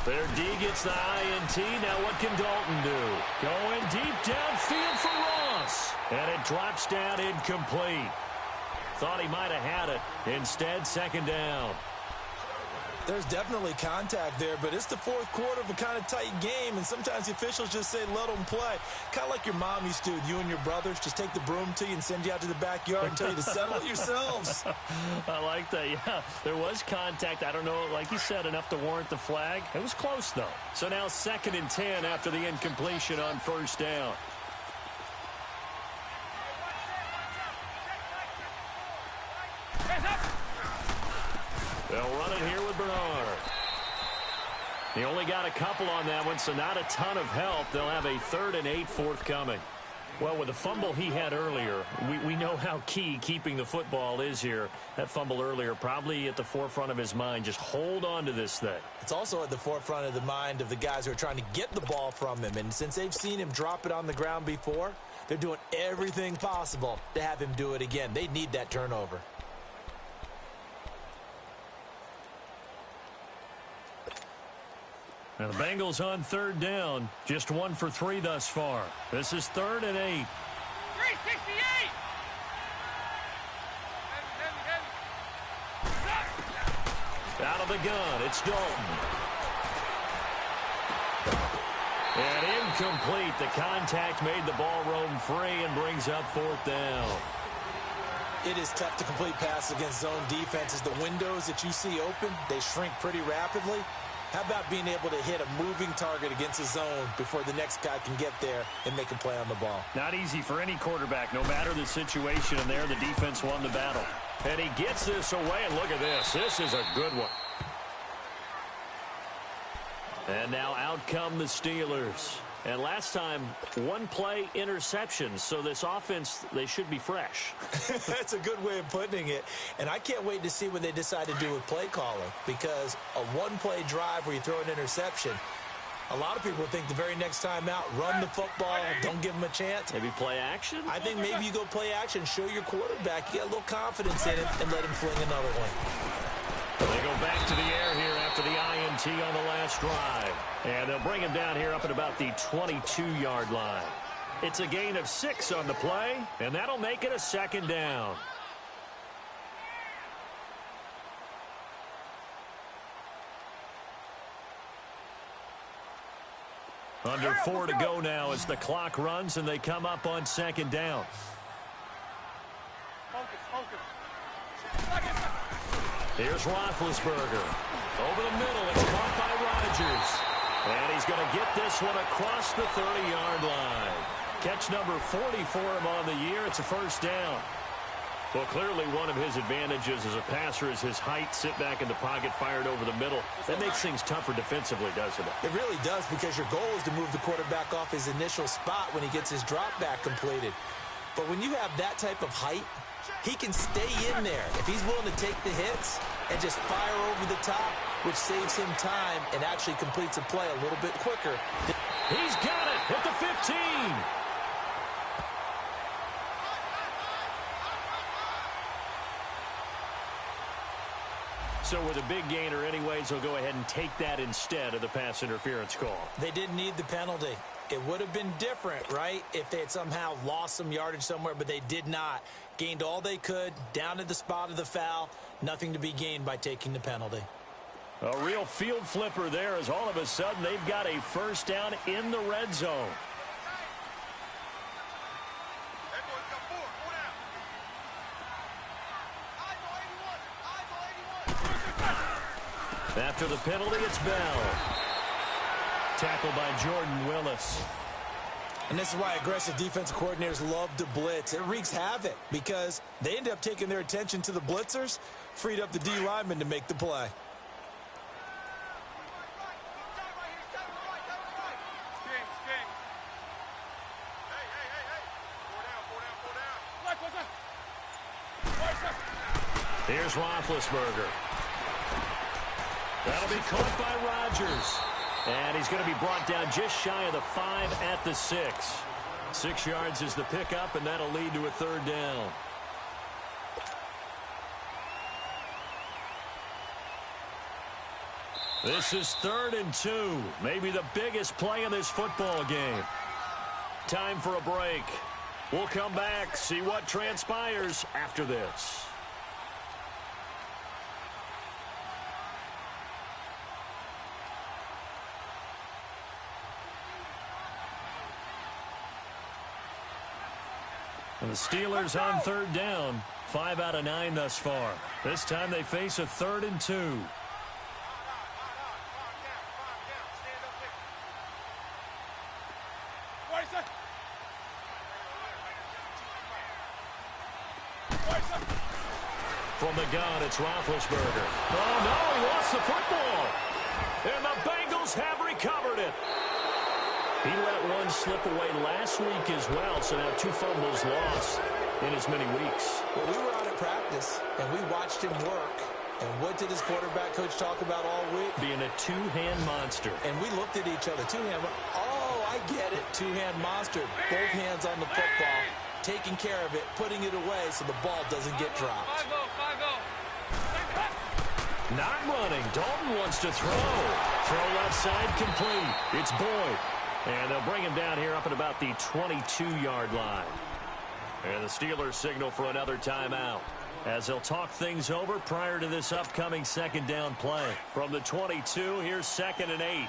Their D gets the INT. Now what can Dalton do? Going deep downfield for Ross. And it drops down incomplete. Thought he might have had it. Instead, second down. There's definitely contact there, but it's the fourth quarter of a kind of tight game, and sometimes the officials just say, let them play. Kind of like your mom used to with you and your brothers. Just take the broom to you and send you out to the backyard and tell you to settle it yourselves. I like that, yeah. There was contact. I don't know, like you said, enough to warrant the flag. It was close, though. So now 2nd and 10 after the incompletion on first down. They'll run it here with Bernard. He only got a couple on that one, so not a ton of help. They'll have a 3rd and 8 forthcoming. Well, with the fumble he had earlier, we know how key keeping the football is here. That fumble earlier probably at the forefront of his mind. Just hold on to this thing. It's also at the forefront of the mind of the guys who are trying to get the ball from him. And since they've seen him drop it on the ground before, they're doing everything possible to have him do it again. They need that turnover. And the Bengals on 3rd down. Just 1 for 3 thus far. This is 3rd and 8. 368! Out of the gun, it's Dalton. And incomplete. The contact made the ball roam free and brings up 4th down. It is tough to complete passes against zone defenses. The windows that you see open, they shrink pretty rapidly. How about being able to hit a moving target against a zone before the next guy can get there and make a play on the ball? Not easy for any quarterback, no matter the situation. And there, the defense won the battle. And he gets this away, and look at this. This is a good one. And now out come the Steelers. And last time, 1-play interceptions. So this offense, they should be fresh. That's a good way of putting it. And I can't wait to see what they decide to do with play calling. Because a 1-play drive where you throw an interception, a lot of people think the very next time out, run the football, don't give them a chance. Maybe play action? I think maybe you go play action, show your quarterback, you got a little confidence in him, and let him fling another one. They go back to the air here after the INT on the last drive. And they'll bring him down here up at about the 22-yard line. It's a gain of 6 on the play, and that'll make it a 2nd down. Under 4 to go now as the clock runs, and they come up on 2nd down. Here's Roethlisberger. Over the middle, it's caught by Rodgers. And he's going to get this one across the 30-yard line. Catch number 40 for him on the year. It's a 1st down. Well, clearly one of his advantages as a passer is his height. Sit back in the pocket, fired over the middle. That makes things tougher defensively, doesn't it? It really does, because your goal is to move the quarterback off his initial spot when he gets his drop back completed. But when you have that type of height, he can stay in there. If he's willing to take the hits, and just fire over the top, which saves him time and actually completes a play a little bit quicker. He's got it at the 15. So with a big gainer anyways, he'll go ahead and take that instead of the pass interference call. They didn't need the penalty. It would have been different, right, if they had somehow lost some yardage somewhere, but they did not. Gained all they could, down to the spot of the foul. Nothing to be gained by taking the penalty. A real field flipper there as all of a sudden they've got a first down in the red zone. Hey, boys, got four. Four down. After the penalty, it's Bell. Tackled by Jordan Willis. And this is why aggressive defensive coordinators love to blitz. It wreaks havoc because they end up taking their attention to the blitzers, freed up the D lineman to make the play. Here's Roethlisberger. That'll be caught by Rodgers. And he's going to be brought down just shy of the 5 at the 6. 6 yards is the pickup, and that'll lead to a third down. This is 3rd and 2. Maybe the biggest play in this football game. Time for a break. We'll come back, see what transpires after this. And the Steelers on 3rd down. 5 out of 9 thus far. This time they face a 3rd and 2. From the gun, it's Roethlisberger. Oh, no, he lost the football. And the Bengals have recovered it. He let one slip away last week as well, so now 2 fumbles lost in as many weeks. Well, we were out at practice, and we watched him work. And what did his quarterback coach talk about all week? Being a 2-hand monster. And we looked at each other. 2-hand. Oh, I get it. 2-hand monster. Both hands on the football, taking care of it, putting it away so the ball doesn't get dropped. 5-0. Not running. Dalton wants to throw. Throw left side complete. It's Boyd. And they'll bring him down here up at about the 22-yard line. And the Steelers signal for another timeout as they'll talk things over prior to this upcoming 2nd down play. From the 22, here's 2nd and 8.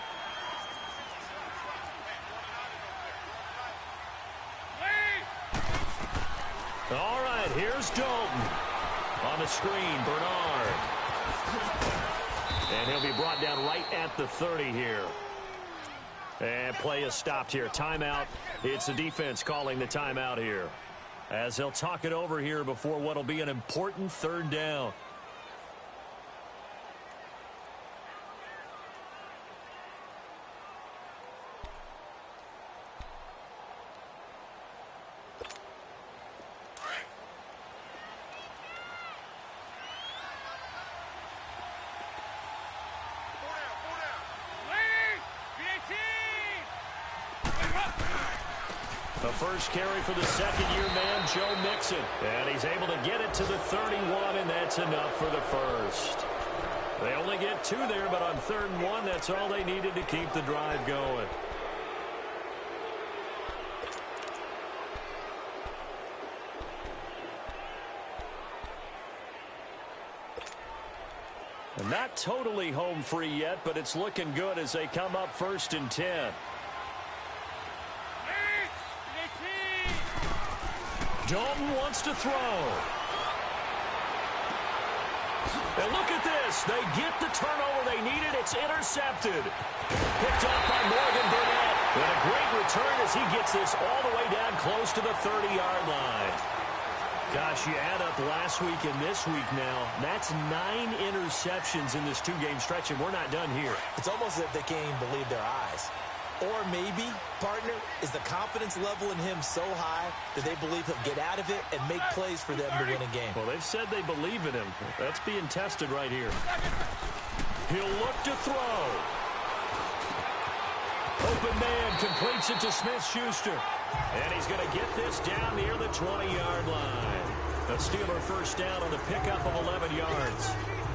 All right, here's Dalton. On the screen, Bernard. And he'll be brought down right at the 30 here. And play is stopped here. Timeout. It's the defense calling the timeout here, as they'll talk it over here before what will be an important 3rd down. The first carry for the second-year man, Joe Mixon. And he's able to get it to the 31, and that's enough for the first. They only get 2 there, but on 3rd and 1, that's all they needed to keep the drive going. And not totally home free yet, but it's looking good as they come up 1st and 10. Dalton wants to throw. And look at this. They get the turnover they needed. It's intercepted. Picked up by Morgan Burnett. And a great return as he gets this all the way down close to the 30-yard line. Gosh, you add up last week and this week now. That's 9 interceptions in this 2-game stretch, and we're not done here. It's almost as if they can't even believe their eyes. Or maybe, partner, is the confidence level in him so high that they believe he'll get out of it and make plays for them to win a game. Well, they've said they believe in him. That's being tested right here. He'll look to throw. Open man completes it to Smith-Schuster. And he's going to get this down near the 20-yard line. The Steeler first down on the pickup of 11 yards.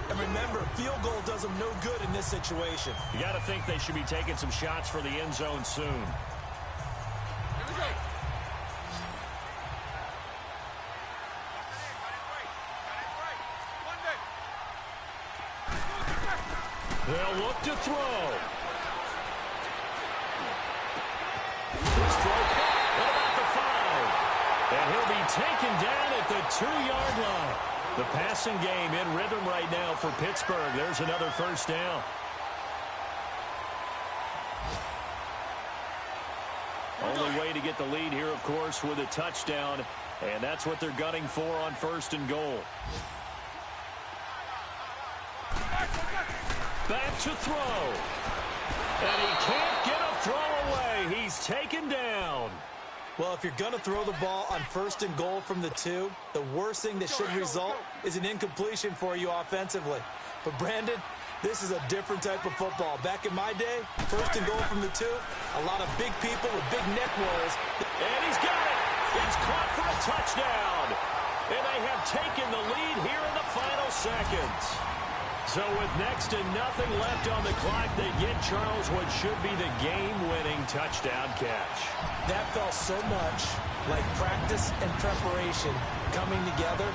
And remember, field goal does them no good in this situation. You got to think they should be taking some shots for the end zone soon. Here we go. They'll look to throw. This throw caught. What about the 5? And he'll be taken down at the 2-yard line. The passing game in rhythm right now for Pittsburgh. There's another first down. Only way to get the lead here, of course, with a touchdown. And that's what they're gunning for on 1st and goal. Back to throw. And he can't get a throw away. He's taken down. Well, if you're going to throw the ball on 1st and goal from the 2, the worst thing that should result is an incompletion for you offensively. But, Brandon, this is a different type of football. Back in my day, 1st and goal from the 2, a lot of big people with big neck rolls. And he's got it. It's caught for a touchdown. And they have taken the lead here in the final seconds. So with next to nothing left on the clock, they get Charles what should be the game-winning touchdown catch. That felt so much like practice and preparation coming together.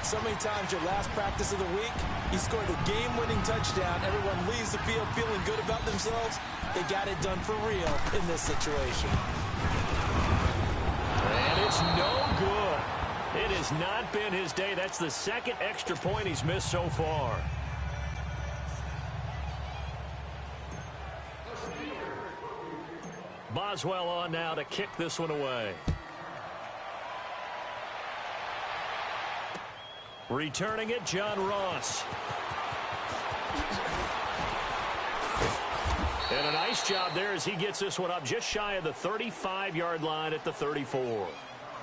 So many times your last practice of the week, he scored a game-winning touchdown. Everyone leaves the field feeling good about themselves. They got it done for real in this situation. And it's no good. It has not been his day. That's the 2nd extra point he's missed so far. Boswell on now to kick this one away. Returning it, John Ross. And a nice job there as he gets this one up just shy of the 35-yard line at the 34.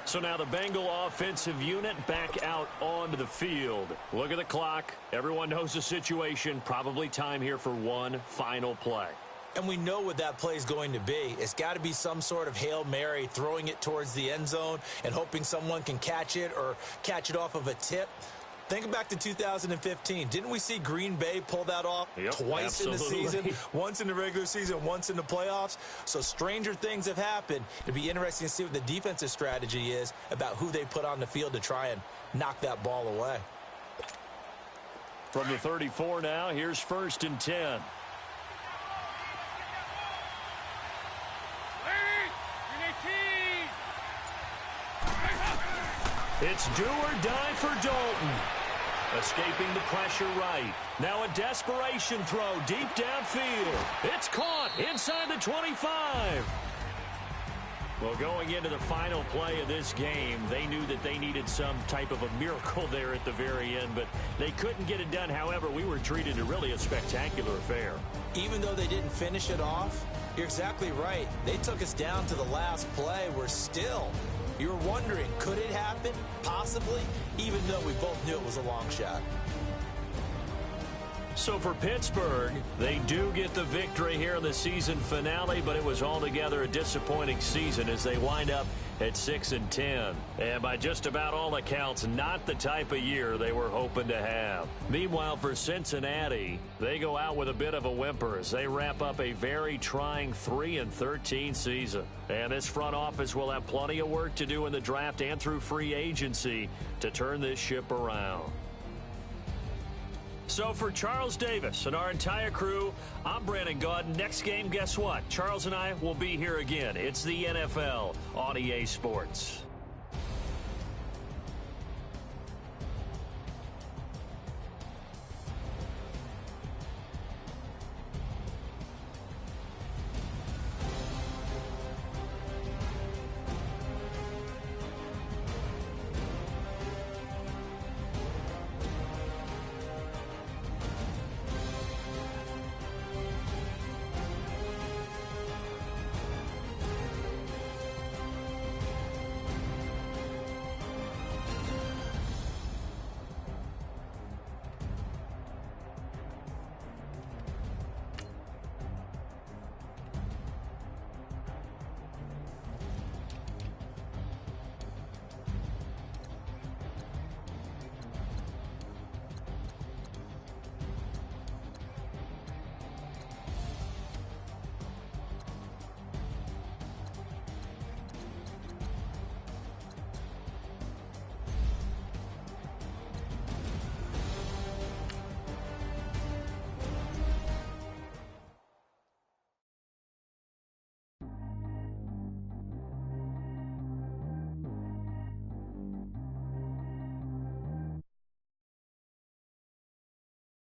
So now the Bengal offensive unit back out onto the field. Look at the clock. Everyone knows the situation. Probably time here for one final play. And we know what that play is going to be. It's got to be some sort of Hail Mary, throwing it towards the end zone and hoping someone can catch it or catch it off of a tip. Think back to 2015. Didn't we see Green Bay pull that off twice in the season? Once in the regular season, once in the playoffs. So stranger things have happened. It'd be interesting to see what the defensive strategy is about who they put on the field to try and knock that ball away. From the 34 now, here's 1st and 10. It's do or die for Dalton. Escaping the pressure right. Now a desperation throw deep downfield. It's caught inside the 25. Well, going into the final play of this game, they knew that they needed some type of a miracle there at the very end, but they couldn't get it done. However, we were treated to really a spectacular affair. Even though they didn't finish it off, you're exactly right. They took us down to the last play. We're still... You're wondering, could it happen? Possibly, even though we both knew it was a long shot. So for Pittsburgh, they do get the victory here in the season finale, but it was altogether a disappointing season as they wind up at 6-10. And by just about all accounts, not the type of year they were hoping to have. Meanwhile, for Cincinnati, they go out with a bit of a whimper as they wrap up a very trying 3-13 season. And this front office will have plenty of work to do in the draft and through free agency to turn this ship around. So for Charles Davis and our entire crew, I'm Brandon Gaudin. Next game, guess what? Charles and I will be here again. It's the NFL on EA Sports.